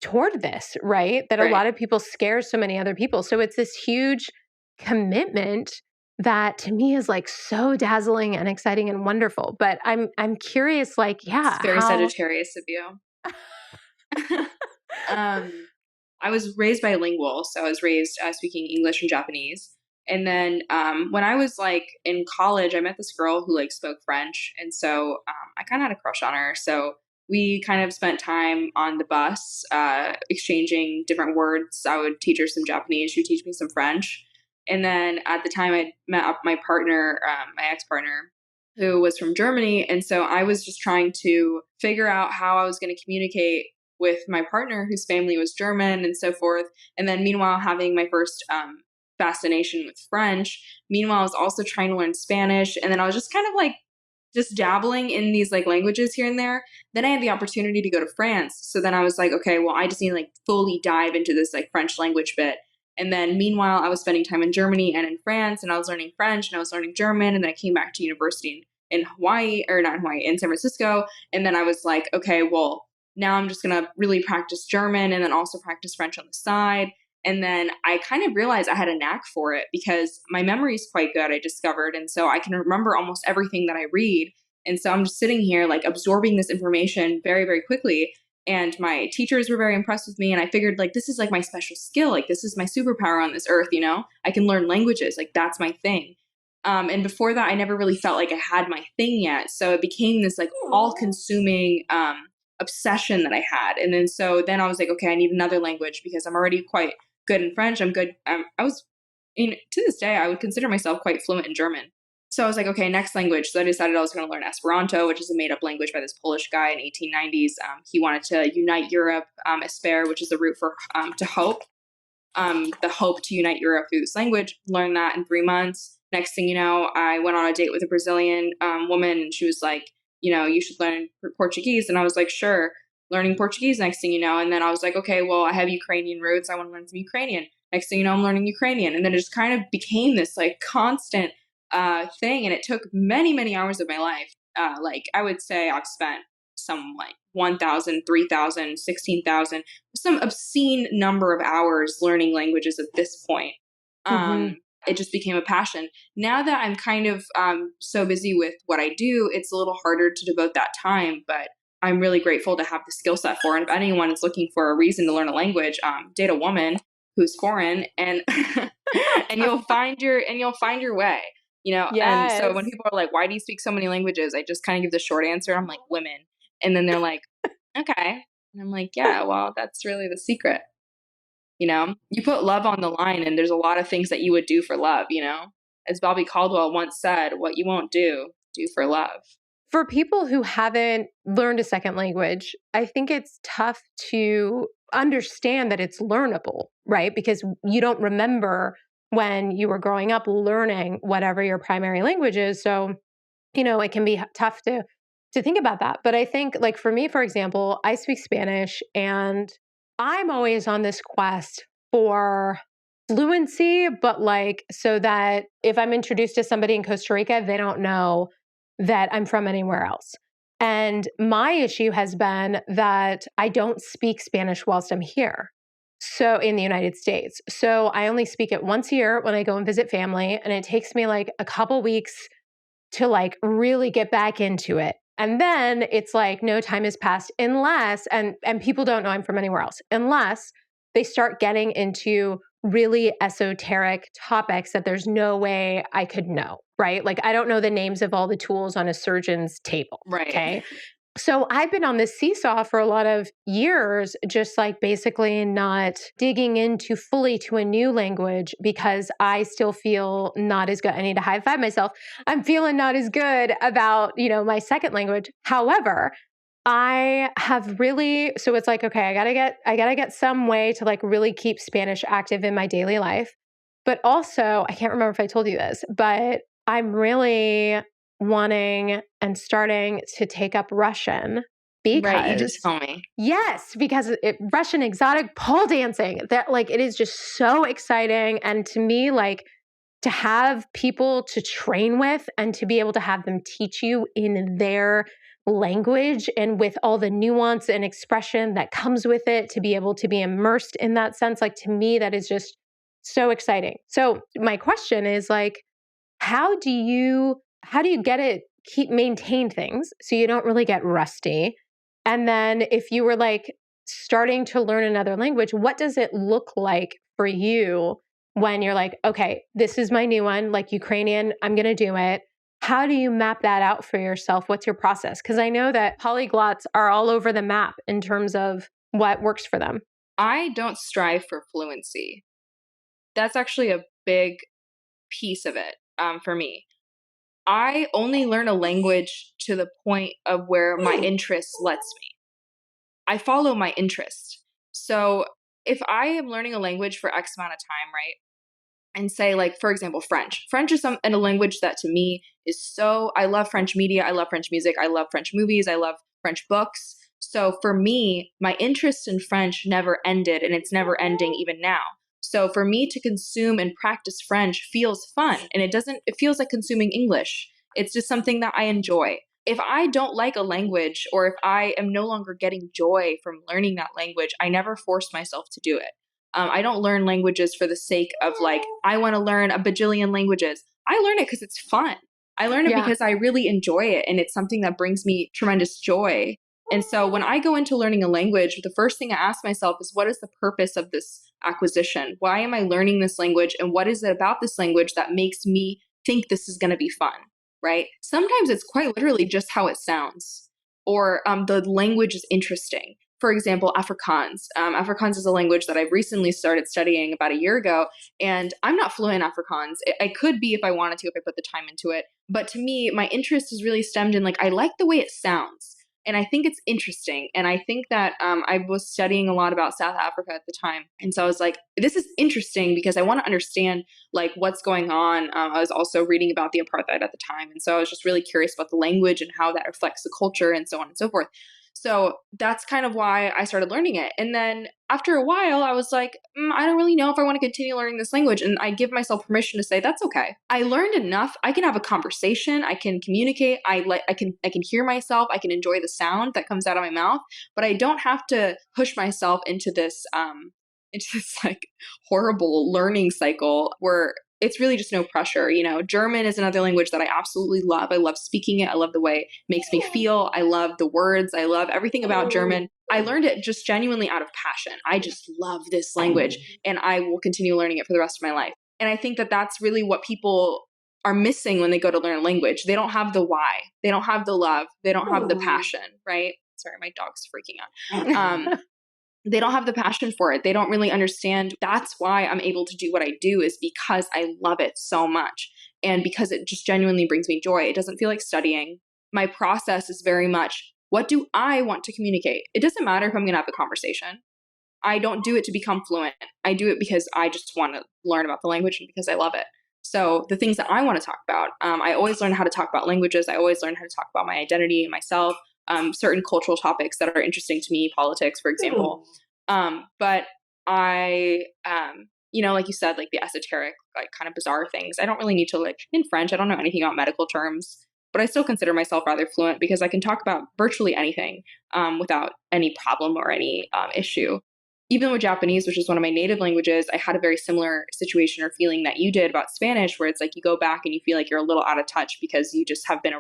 toward this, right? That a Right. lot of people scare so many other people. So it's this huge commitment that to me is like so dazzling and exciting and wonderful. But I'm curious, like, It's yeah, very how Sagittarius of you. um, I was raised bilingual, so I was raised speaking English and Japanese. And then when I was like in college, I met this girl who like spoke French, and so I kind of had a crush on her. So we kind of spent time on the bus exchanging different words. I would teach her some Japanese, she would teach me some French. And then at the time, I met up my partner, my ex partner, who was from Germany, and so I was just trying to figure out how I was going to communicate with my partner whose family was German and so forth. And then meanwhile, having my first fascination with French. Meanwhile, I was also trying to learn Spanish. And then I was just kind of like just dabbling in these like languages here and there. Then I had the opportunity to go to France. So then I was like, okay, well, I just need to like fully dive into this like French language bit. And then meanwhile, I was spending time in Germany and in France, and I was learning French and I was learning German. And then I came back to university in Hawaii, or not in Hawaii, in San Francisco. And then I was like, okay, well, now I'm just going to really practice German and then also practice French on the side. And then I kind of realized I had a knack for it because my memory is quite good, I discovered. And so I can remember almost everything that I read. And so I'm just sitting here like absorbing this information very, very quickly. And my teachers were very impressed with me. And I figured like, this is like my special skill. Like this is my superpower on this earth, you know, I can learn languages. Like that's my thing. And before that, I never really felt like I had my thing yet. So it became this like all consuming, obsession that I had. And then then I was like, okay, I need another language because I'm already quite good in French. I'm good. I was to this day, I would consider myself quite fluent in German. So I was like, okay, next language. So I decided I was going to learn Esperanto, which is a made up language by this Polish guy in 1890s. He wanted to unite Europe, esper, which is the root for to hope. The hope to unite Europe through this language. Learned that in 3 months. Next thing you know, I went on a date with a Brazilian woman, and she was like, you should learn Portuguese. And I was like, sure, learning Portuguese next thing you know. And then I was like, okay, well, I have Ukrainian roots. I want to learn some Ukrainian. Next thing you know, I'm learning Ukrainian. And then it just kind of became this like constant thing. And it took many, many hours of my life. Like I would say I've spent some like 1,000, 3,000, 16,000, some obscene number of hours learning languages at this point. Mhm. It just became a passion. Now that I'm kind of so busy with what I do, it's a little harder to devote that time, but I'm really grateful to have the skill set for it. And if anyone is looking for a reason to learn a language, date a woman who's foreign, and and you'll find your way. And so Yes. when people are like, why do you speak so many languages? I just kind of give the short answer. I'm like, women. And then they're like, okay. And I'm like, yeah, well, that's really the secret. You put love on the line, and there's a lot of things that you would do for love, as Bobby Caldwell once said, what you won't do for love. For people who haven't learned a second language, I think it's tough to understand that it's learnable, right? Because you don't remember when you were growing up learning whatever your primary language is. So, it can be tough to think about that. But I think like for me, for example, I speak Spanish, and I'm always on this quest for fluency, but like so that if I'm introduced to somebody in Costa Rica, they don't know that I'm from anywhere else. And my issue has been that I don't speak Spanish whilst I'm here. So in the United States. So I only speak it once a year when I go and visit family. And it takes me like a couple weeks to like really get back into it. And then it's like no time has passed unless, and people don't know I'm from anywhere else, unless they start getting into really esoteric topics that there's no way I could know, right? Like I don't know the names of all the tools on a surgeon's table. Right. Okay. So I've been on this seesaw for a lot of years, just like basically not digging into fully to a new language because I still feel not as good. I need to high five myself. I'm feeling not as good about, my second language. However, I have really, so it's like, okay, I gotta get some way to like really keep Spanish active in my daily life. But also, I can't remember if I told you this, but I'm really wanting and starting to take up Russian because Right, you just told me. yes, because Russian exotic pole dancing, that like it is just so exciting. And to me, like to have people to train with and to be able to have them teach you in their language and with all the nuance and expression that comes with it, to be able to be immersed in that sense. Like, to me, that is just so exciting. So my question is like, how do you get it, maintain things so you don't really get rusty? And then if you were like starting to learn another language, what does it look like for you when you're like, okay, this is my new one, like Ukrainian, I'm going to do it. How do you map that out for yourself? What's your process? Because I know that polyglots are all over the map in terms of what works for them. I don't strive for fluency. That's actually a big piece of it for me. I only learn a language to the point of where my interest lets me. I follow my interest. So if I am learning a language for X amount of time, right? And say, like, for example, French. French is a language that to me is so, I love French media, I love French music, I love French movies, I love French books. So for me, my interest in French never ended, and it's never ending even now. So for me to consume and practice French feels fun, and it feels like consuming English. It's just something that I enjoy. If I don't like a language, or if I am no longer getting joy from learning that language, I never forced myself to do it. I don't learn languages for the sake of like, I want to learn a bajillion languages. I learn it because it's fun. I learn it Yeah. because I really enjoy it, and it's something that brings me tremendous joy. And so when I go into learning a language, the first thing I ask myself is, what is the purpose of this acquisition? Why am I learning this language? And what is it about this language that makes me think this is going to be fun? Right? Sometimes it's quite literally just how it sounds, or the language is interesting. For example, Afrikaans. Afrikaans is a language that I've recently started studying about a year ago, and I'm not fluent in Afrikaans. I could be if I wanted to, if I put the time into it. But to me, my interest is really stemmed in, like, I like the way it sounds, and I think it's interesting. And I think that I was studying a lot about South Africa at the time, and so I was like, this is interesting because I want to understand like what's going on. I was also reading about the apartheid at the time, and so I was just really curious about the language and how that affects the culture and so on and so forth. So that's kind of why I started learning it. And then after a while, I was like, I don't really know if I want to continue learning this language. And I give myself permission to say, that's okay. I learned enough. I can have a conversation. I can communicate. I can hear myself. I can enjoy the sound that comes out of my mouth. But I don't have to push myself into this like horrible learning cycle where it's really just no pressure. You know, German is another language that I absolutely love. I love speaking it. I love the way it makes me feel. I love the words. I love everything about German. I learned it just genuinely out of passion. I just love this language, and I will continue learning it for the rest of my life. And I think that that's really what people are missing when they go to learn a language. They don't have the why. They don't have the love. They don't have the passion, right? Sorry, my dog's freaking out. They don't have the passion for it. They don't really understand. That's why I'm able to do what I do, is because I love it so much. And because it just genuinely brings me joy. It doesn't feel like studying. My process is very much, what do I want to communicate? It doesn't matter if I'm going to have a conversation. I don't do it to become fluent. I do it because I just want to learn about the language and because I love it. So the things that I want to talk about, I always learn how to talk about languages. I always learn how to talk about my identity and myself. Certain cultural topics that are interesting to me, politics, for example. But I, like you said, like the esoteric, like kind of bizarre things, I don't really need to, like, in French, I don't know anything about medical terms, but I still consider myself rather fluent because I can talk about virtually anything without any problem or any issue. Even with Japanese, which is one of my native languages, I had a very similar situation or feeling that you did about Spanish, where it's like you go back and you feel like you're a little out of touch because you just have been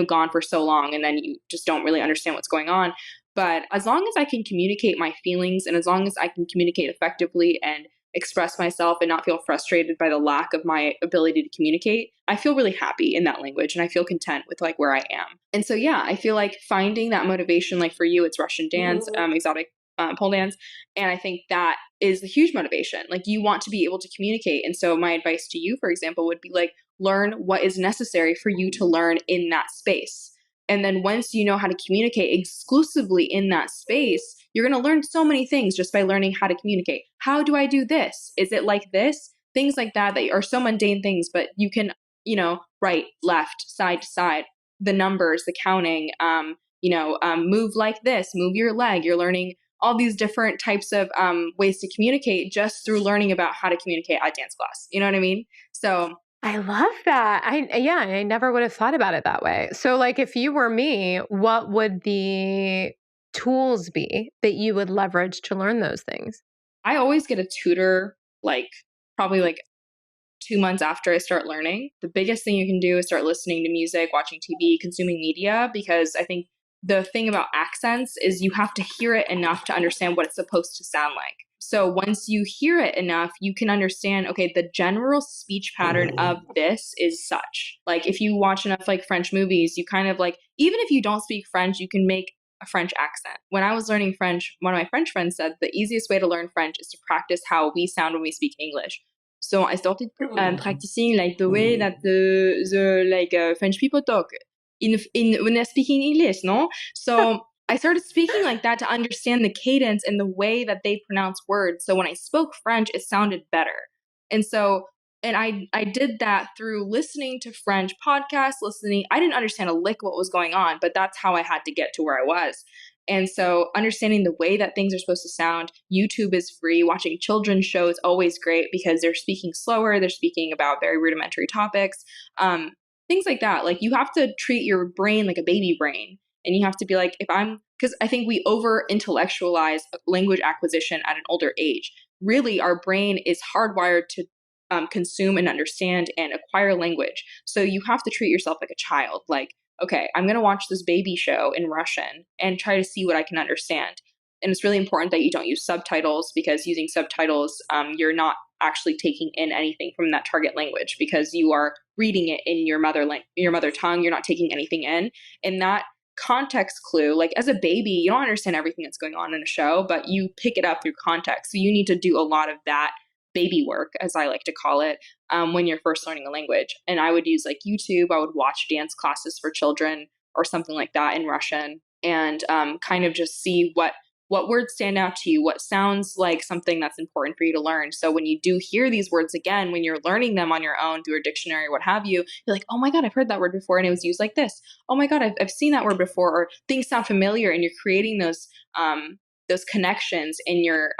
gone for so long, and then you just don't really understand what's going on. But as long as I can communicate my feelings, and as long as I can communicate effectively and express myself and not feel frustrated by the lack of my ability to communicate, I feel really happy in that language, and I feel content with like where I am. And so, yeah, I feel like finding that motivation, like for you, it's Russian dance, exotic pole dance. And I think that is the huge motivation. Like, you want to be able to communicate. And so my advice to you, for example, would be like, learn what is necessary for you to learn in that space. And then once you know how to communicate exclusively in that space, you're going to learn so many things just by learning how to communicate. How do I do this? Is it like this? Things like that are so mundane things, but you can, right, left, side to side, the numbers, the counting, move like this, move your leg. You're learning all these different types of ways to communicate just through learning about how to communicate at dance class. You know what I mean? So I love that. I never would have thought about it that way. So like if you were me, what would the tools be that you would leverage to learn those things? I always get a tutor, like probably like 2 months after I start learning. The biggest thing you can do is start listening to music, watching TV, consuming media, because I think the thing about accents is you have to hear it enough to understand what it's supposed to sound like. So once you hear it enough, you can understand, okay, the general speech pattern of this is such. Like if you watch enough like French movies, you kind of like, even if you don't speak French, you can make a French accent. When I was learning French, one of my French friends said the easiest way to learn French is to practice how we sound when we speak English. So I started practicing like the way that the French people talk in when they're speaking English, no? So I started speaking like that to understand the cadence and the way that they pronounce words. So when I spoke French, it sounded better. And so and I did that through listening to French podcasts, listening. I didn't understand a lick what was going on, but that's how I had to get to where I was. And so understanding the way that things are supposed to sound, YouTube is free. Watching children's shows always great because they're speaking slower. They're speaking about very rudimentary topics. Things like that. Like you have to treat your brain like a baby brain. And you have to be like, because I think we over intellectualize language acquisition at an older age. Really, our brain is hardwired to consume and understand and acquire language. So you have to treat yourself like a child. Like, okay, I'm going to watch this baby show in Russian and try to see what I can understand. And it's really important that you don't use subtitles, because using subtitles, you're not actually taking in anything from that target language because you are reading it in your mother tongue. You're not taking anything in. And that context clue, like as a baby, you don't understand everything that's going on in a show, but you pick it up through context. So you need to do a lot of that baby work, as I like to call it, when you're first learning a language. And I would use like YouTube. I would watch dance classes for children or something like that in Russian, and kind of just see what words stand out to you, what sounds like something that's important for you to learn. So when you do hear these words again, when you're learning them on your own through a dictionary or what have you, you're like, oh my God, I've heard that word before and it was used like this. Oh my God, I've seen that word before, or things sound familiar, and you're creating those connections in your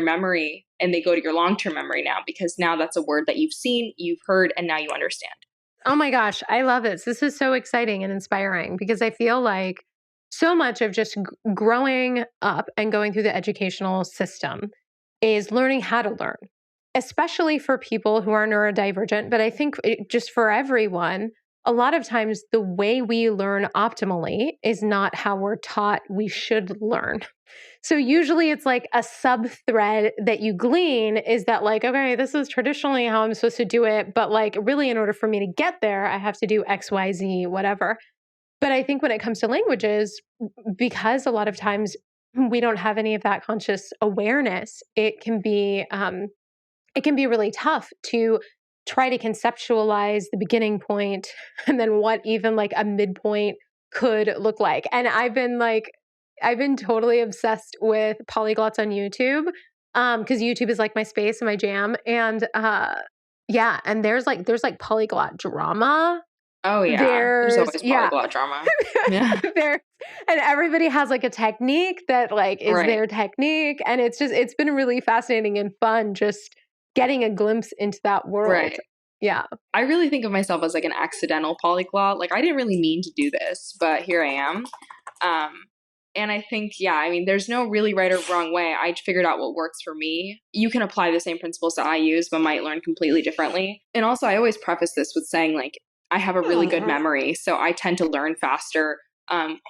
memory, and they go to your long-term memory now, because now that's a word that you've seen, you've heard, and now you understand. Oh my gosh, I love this. This is so exciting and inspiring because I feel like so much of just growing up and going through the educational system is learning how to learn, especially for people who are neurodivergent. But I think just for everyone, a lot of times the way we learn optimally is not how we're taught we should learn. So usually it's like a sub thread that you glean is that like, okay, this is traditionally how I'm supposed to do it. But like really in order for me to get there, I have to do X, Y, Z, whatever. But I think when it comes to languages, because a lot of times we don't have any of that conscious awareness, it can be really tough to try to conceptualize the beginning point and then what even like a midpoint could look like. And I've been totally obsessed with polyglots on YouTube because YouTube is like my space and my jam. And yeah, and there's like polyglot drama. Oh yeah, there's There's always yeah. polyglot drama. Yeah. there and everybody has like a technique that like is Right. their technique. And it's been really fascinating and fun just getting a glimpse into that world. Right. Yeah. I really think of myself as like an accidental polyglot. Like I didn't really mean to do this, but here I am. Um, and I think, yeah, I mean, there's no really right or wrong way. I figured out what works for me. You can apply the same principles that I use, but might learn completely differently. And also, I always preface this with saying, like, I have a really good memory, so I tend to learn faster.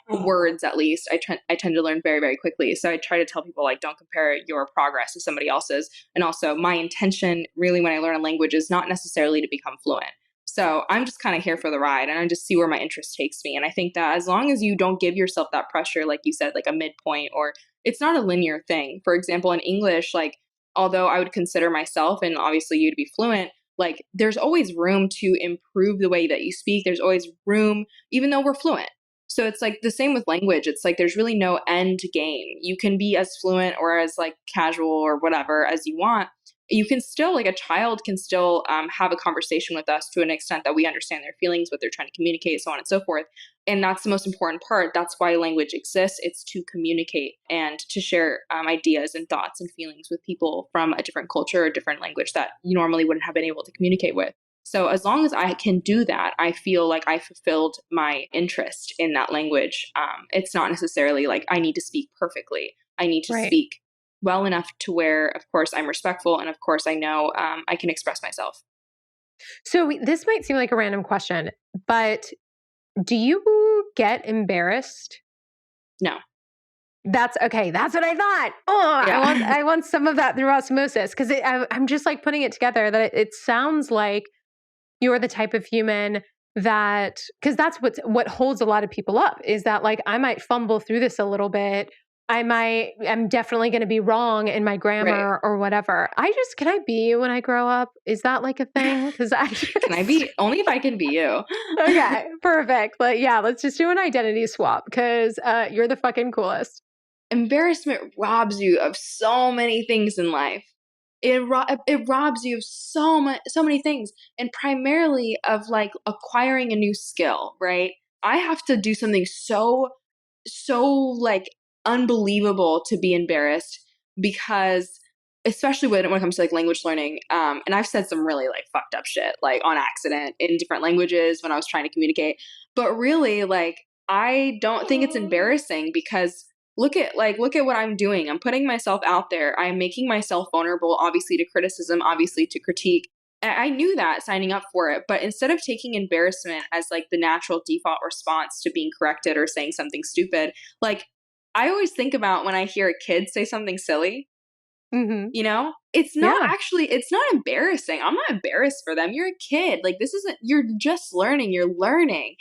Words, at least, I tend to learn very, very quickly. So I try to tell people, like, don't compare your progress to somebody else's. And also, my intention, really, when I learn a language, is not necessarily to become fluent. So I'm just kind of here for the ride, and I just see where my interest takes me. And I think that as long as you don't give yourself that pressure, like you said, like a midpoint, or it's not a linear thing. For example, in English, like, although I would consider myself and obviously you to be fluent, like there's always room to improve the way that you speak. There's always room, even though we're fluent. So it's like the same with language. It's like there's really no end game. You can be as fluent or as like casual or whatever as you want. You can still, like a child can still have a conversation with us to an extent that we understand their feelings, what they're trying to communicate, so on and so forth. And that's the most important part. That's why language exists. It's to communicate and to share ideas and thoughts and feelings with people from a different culture or different language that you normally wouldn't have been able to communicate with. So as long as I can do that, I feel like I fulfilled my interest in that language. It's not necessarily like I need to speak perfectly. I need to Right. speak well enough to where, of course, I'm respectful, and of course, I know I can express myself. So this might seem like a random question, but do you get embarrassed? No. That's okay. That's what I thought. Oh, Yeah. I want some of that through osmosis because I'm just like putting it together that it sounds like you're the type of human that because that's what holds a lot of people up is that like I might fumble through this a little bit. I'm definitely going to be wrong in my Right. grammar or whatever. Can I be you when I grow up? Is that like a thing? Because I Can I just be only if I can be you? okay, perfect. But yeah, let's just do an identity swap because you're the fucking coolest. Embarrassment robs you of so many things in life. It robs you of so many things, and primarily of like acquiring a new skill, right? I have to do something so like unbelievable to be embarrassed because especially when it comes to like language learning, and I've said some really like fucked up shit like on accident in different languages when I was trying to communicate, but really like I don't think it's embarrassing because look at what I'm doing. I'm putting myself out there. I'm making myself vulnerable, obviously to criticism, obviously to critique. I knew that signing up for it, but instead of taking embarrassment as like the natural default response to being corrected or saying something stupid, like I always think about when I hear a kid say something silly, Hmm. you know, it's not Yeah. actually, it's not embarrassing. I'm not embarrassed for them. You're a kid. Like this isn't, you're just learning. You're learning.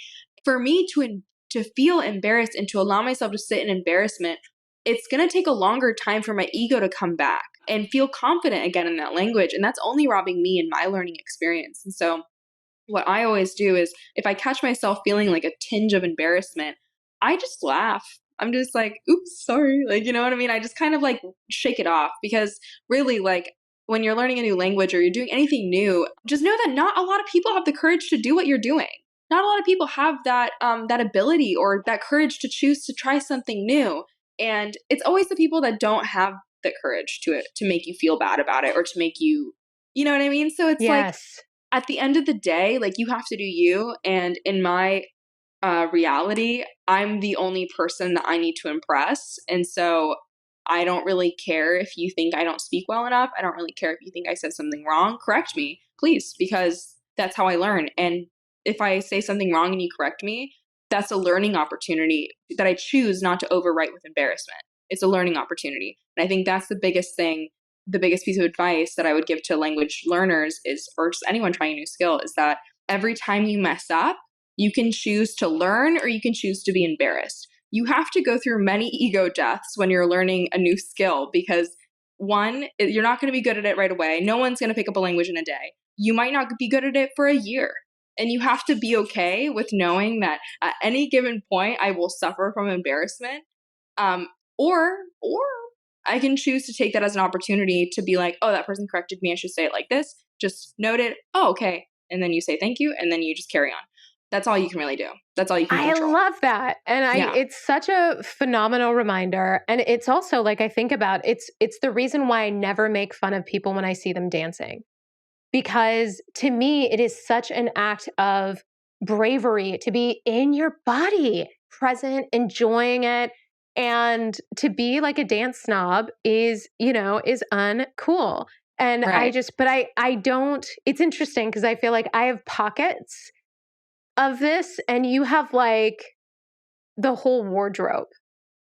For me to feel embarrassed and to allow myself to sit in embarrassment, it's going to take a longer time for my ego to come back and feel confident again in that language. And that's only robbing me in my learning experience. And so what I always do is if I catch myself feeling like a tinge of embarrassment, I just laugh. I'm just like, oops, sorry. Like, you know what I mean? I just kind of like shake it off because really, like, when you're learning a new language or you're doing anything new, just know that not a lot of people have the courage to do what you're doing. Not a lot of people have that ability or that courage to choose to try something new. And it's always the people that don't have the courage to make you feel bad about it or to make you, you know what I mean? So it's like Yes. at the end of the day, like you have to do you. And in my reality, I'm the only person that I need to impress. And so I don't really care if you think I don't speak well enough. I don't really care if you think I said something wrong. Correct me, please, because that's how I learn. And if I say something wrong and you correct me, that's a learning opportunity that I choose not to overwrite with embarrassment. It's a learning opportunity. And I think that's the biggest thing, the biggest piece of advice that I would give to language learners is, or just anyone trying a new skill, is that every time you mess up, you can choose to learn or you can choose to be embarrassed. You have to go through many ego deaths when you're learning a new skill because one, you're not going to be good at it right away. No one's going to pick up a language in a day. You might not be good at it for a year. And you have to be okay with knowing that at any given point, I will suffer from embarrassment. Um, or I can choose to take that as an opportunity to be like, oh, that person corrected me. I should say it like this. Just note it. Oh, okay. And then you say thank you, and then you just carry on. That's all you can really do. That's all you can I control. love that. And Yeah. it's such a phenomenal reminder. And it's also like I think about it's the reason why I never make fun of people when I see them dancing. Because to me, it is such an act of bravery to be in your body, present, enjoying it. And to be like a dance snob is uncool. And Right. I don't, it's interesting because I feel like I have pockets of this and you have like the whole wardrobe.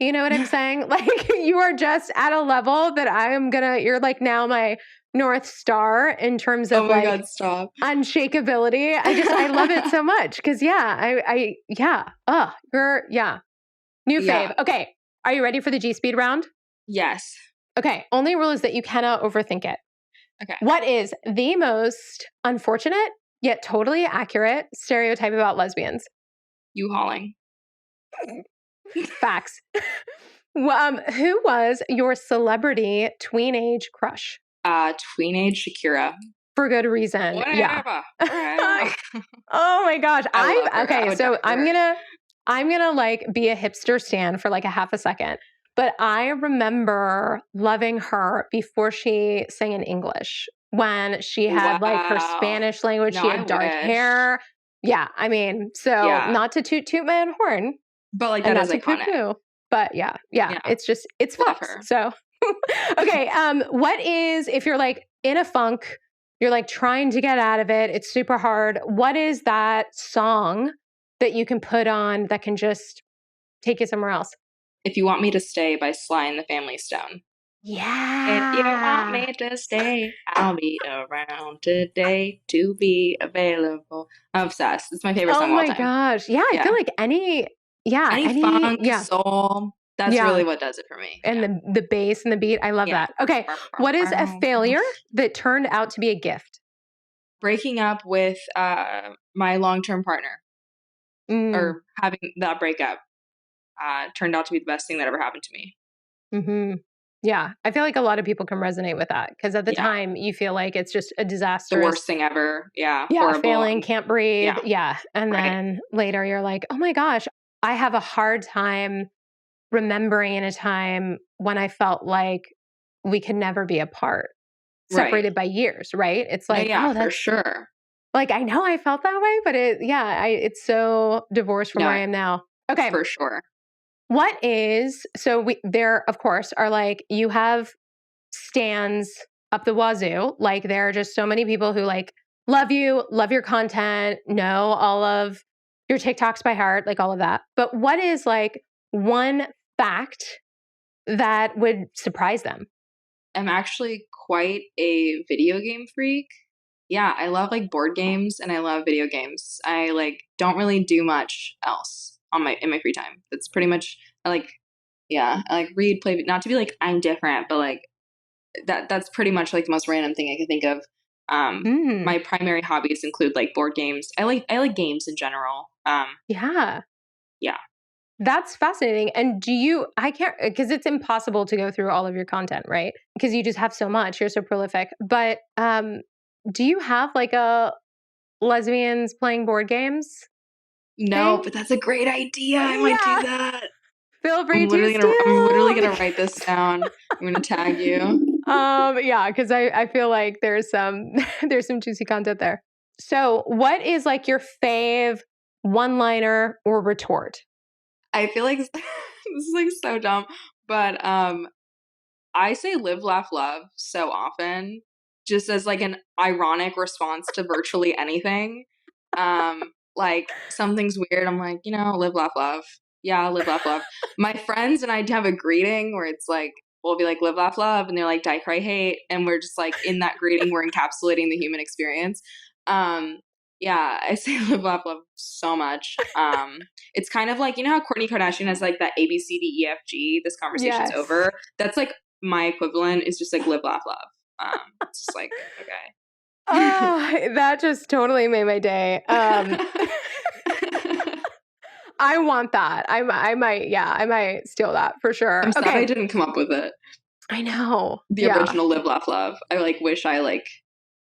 You know what I'm saying? Like you are just at a level that you're like now my North Star in terms Oh of my like God, stop. unshakability. I love it so much because yeah. New Yeah. fave. Okay. Are you ready for the G speed round? Yes. Okay. Only rule is that you cannot overthink it. Okay. What is the most unfortunate yet totally accurate stereotype about lesbians? You hauling. Facts. Who was your celebrity tweenage crush? Tweenage Shakira. For good reason. Yeah. Whatever. Whatever. Oh my gosh. I love her. I Okay, would die so for her. I'm gonna like be a hipster stan for like a half a second. But I remember loving her before she sang in English when she had like her Wow. Spanish language. No, She I had dark wish. hair. Yeah. I mean, so Yeah. not to toot my own horn But like and that not is to poo iconic. poo, but yeah. Yeah. It's Love Fox. her. So, okay. What is, if you're like in a funk, you're like trying to get out of it, it's super hard. What is that song that you can put on that can just take you somewhere else? If You Want Me to Stay by Sly and the Family Stone. If you want Yeah. me to stay, I'll be around today to be available. I'm obsessed. It's my favorite Oh song of all my time. gosh. Yeah. I feel Yeah. like Any funk, yeah. soul, that's Yeah. really what does it for me. And Yeah. the bass and the beat. I love Yeah. that. Okay. What is a failure that turned out to be a gift? Breaking up with my long-term partner, or having that breakup turned out to be the best thing that ever happened to me. Mm-hmm. Yeah. I feel like a lot of people can resonate with that because at the Yeah. time you feel like it's just a The disastrous, worst thing ever. Yeah. yeah, Horrible. failing, can't breathe. Yeah. Yeah. And Right. then later you're like, oh my gosh, I have a hard time remembering in a time when I felt like we could never be apart, Right. separated by years, right? It's No, like, yeah, oh, for that's sure. like, I know I felt that way, but it's so divorced from No, where I am now. Okay. for sure. What is, there, of course, are like, you have stands up the wazoo. Like, there are just so many people who like love you, love your content, know all of your TikToks by heart, like all of that. But what is like one fact that would surprise them? I'm actually quite a video game freak. Yeah, I love like board games and I love video games. I like don't really do much else on my in my free time. That's pretty much I like I like read, play, not to be like I'm different, but like that's pretty much like the most random thing I can think of. My primary hobbies include like board games. I like games in general. Yeah. Yeah. That's fascinating. And I can't, because it's impossible to go through all of your content, right? Because you just have so much, you're so prolific. But do you have like a lesbians playing board games No, thing? but that's a great idea. I might do Yeah. that. Feel free to I'm literally steal. gonna write this down. I'm gonna tag you. Yeah, because I feel like there's some there's some juicy content there. So what is like your fave one-liner or retort? I feel like this is like so dumb, but I say live, laugh, love so often, just as like an ironic response to virtually anything. Like something's weird, I'm like, live, laugh, love. Yeah, live, laugh, love. My friends and I have a greeting where it's like, we'll be like, live, laugh, love, and they're like, die, cry, hate, and we're just like in that greeting, we're encapsulating the human experience. Yeah, I say live, laugh, love so much. It's kind of like, how Kourtney Kardashian has like that A B C D E F G. This conversation's Yes. over. That's like my equivalent is just like live, laugh, love. It's just like okay. Oh, that just totally made my day. I want that. I might steal that for sure. I'm sad I didn't come up with it. I know. The original live, laugh, love. I like wish I like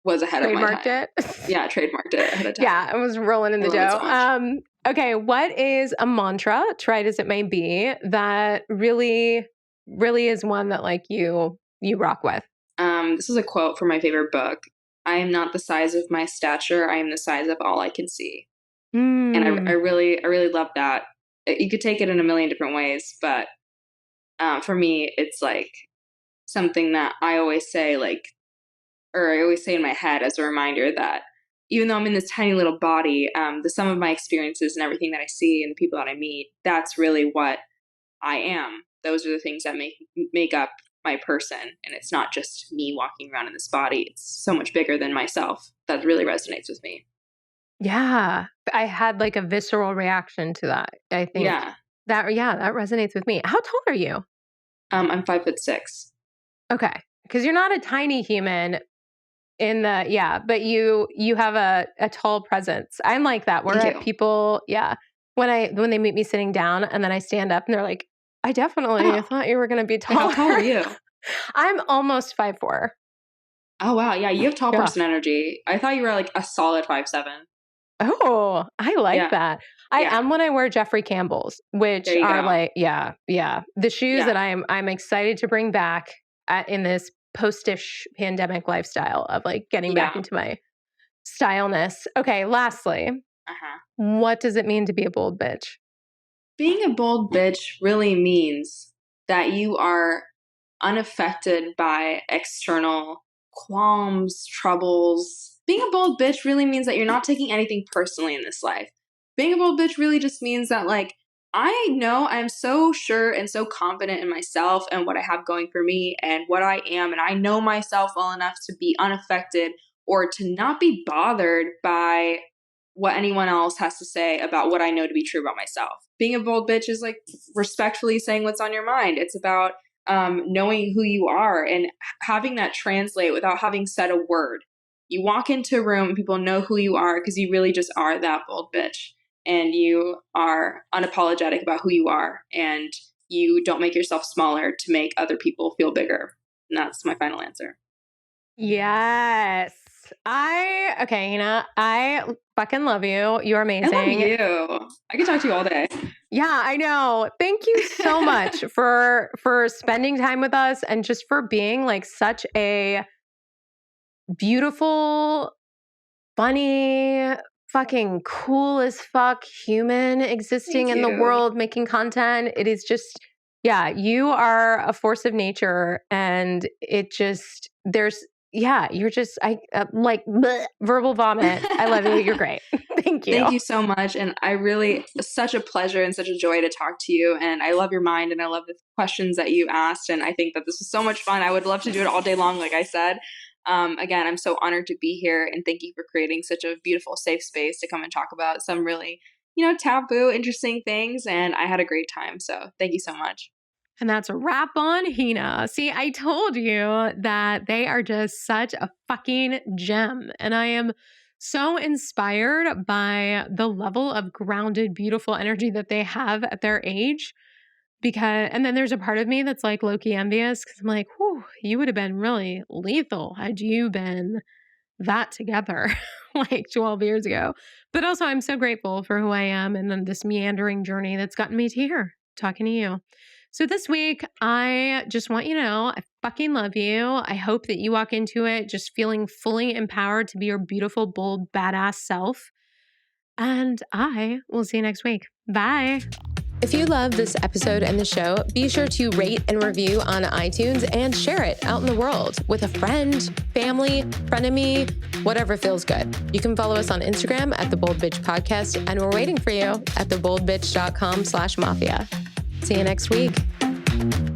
was ahead of my time. Trademarked it. Yeah, trademarked it ahead of time. Yeah, I was rolling in the dough. So okay, what is a mantra, tried as it may be, that really, really is one that like you rock with? This is a quote from my favorite book. I am not the size of my stature. I am the size of all I can see. And I really love that. You could take it in a million different ways, but for me, it's like something that I always say, or I always say in my head as a reminder that even though I'm in this tiny little body, the sum of my experiences and everything that I see and the people that I meet, that's really what I am. Those are the things that make up my person. And it's not just me walking around in this body. It's so much bigger than myself. That really resonates with me. Yeah. I had like a visceral reaction to that. I think that resonates with me. How tall are you? I'm 5'6". Okay. Because you're not a tiny human but you have a tall presence. I'm like that where people, when they meet me sitting down and then I stand up and they're like, I definitely thought you were going to be tall. How tall are you? I'm almost 5'4". Oh, wow. Yeah, you have tall person energy. I thought you were like a solid 5'7". Oh, I like that. I am when I wear Jeffrey Campbell's, which are like, the shoes that I'm excited to bring back in this post-ish pandemic lifestyle of like getting back Yeah. into my styleness. Okay, lastly, Uh-huh. what does it mean to be a bold bitch? Being a bold bitch really means that you are unaffected by external qualms, troubles. Being a bold bitch really means that you're not taking anything personally in this life. Being a bold bitch really just means that, like, I know I'm so sure and so confident in myself and what I have going for me and what I am. And I know myself well enough to be unaffected or to not be bothered by what anyone else has to say about what I know to be true about myself. Being a bold bitch is like respectfully saying what's on your mind. It's about knowing who you are and having that translate without having said a word. You walk into a room and people know who you are because you really just are that bold bitch. And you are unapologetic about who you are. And you don't make yourself smaller to make other people feel bigger. And that's my final answer. Yes. Okay, Hina, I fucking love you. You're I amazing. love you. I could talk to you all day. Yeah, I know. Thank you so much for spending time with us and just for being like such a beautiful, funny, fucking cool as fuck human existing Thank in the you. world making content. It is just, yeah, you are a force of nature and it just, you're just, like bleh, verbal vomit. I love you. You're great. Thank you. Thank you so much. And I really, such a pleasure and such a joy to talk to you. And I love your mind and I love the questions that you asked. And I think that this was so much fun. I would love to do it all day long, like I said. Again, I'm so honored to be here and thank you for creating such a beautiful, safe space to come and talk about some really, taboo, interesting things. And I had a great time. So thank you so much. And that's a wrap on Hina. See, I told you that they are just such a fucking gem. And I am so inspired by the level of grounded, beautiful energy that they have at their age. And then there's a part of me that's like low-key envious because I'm like, whew, you would have been really lethal had you been that together like 12 years ago. But also, I'm so grateful for who I am and then this meandering journey that's gotten me to here, talking to you. So this week, I just want you to know I fucking love you. I hope that you walk into it just feeling fully empowered to be your beautiful, bold, badass self. And I will see you next week. Bye. If you love this episode and the show, be sure to rate and review on iTunes and share it out in the world with a friend, family, frenemy, whatever feels good. You can follow us on Instagram at The Bold Bitch Podcast, and we're waiting for you at theboldbitch.com/mafia. See you next week.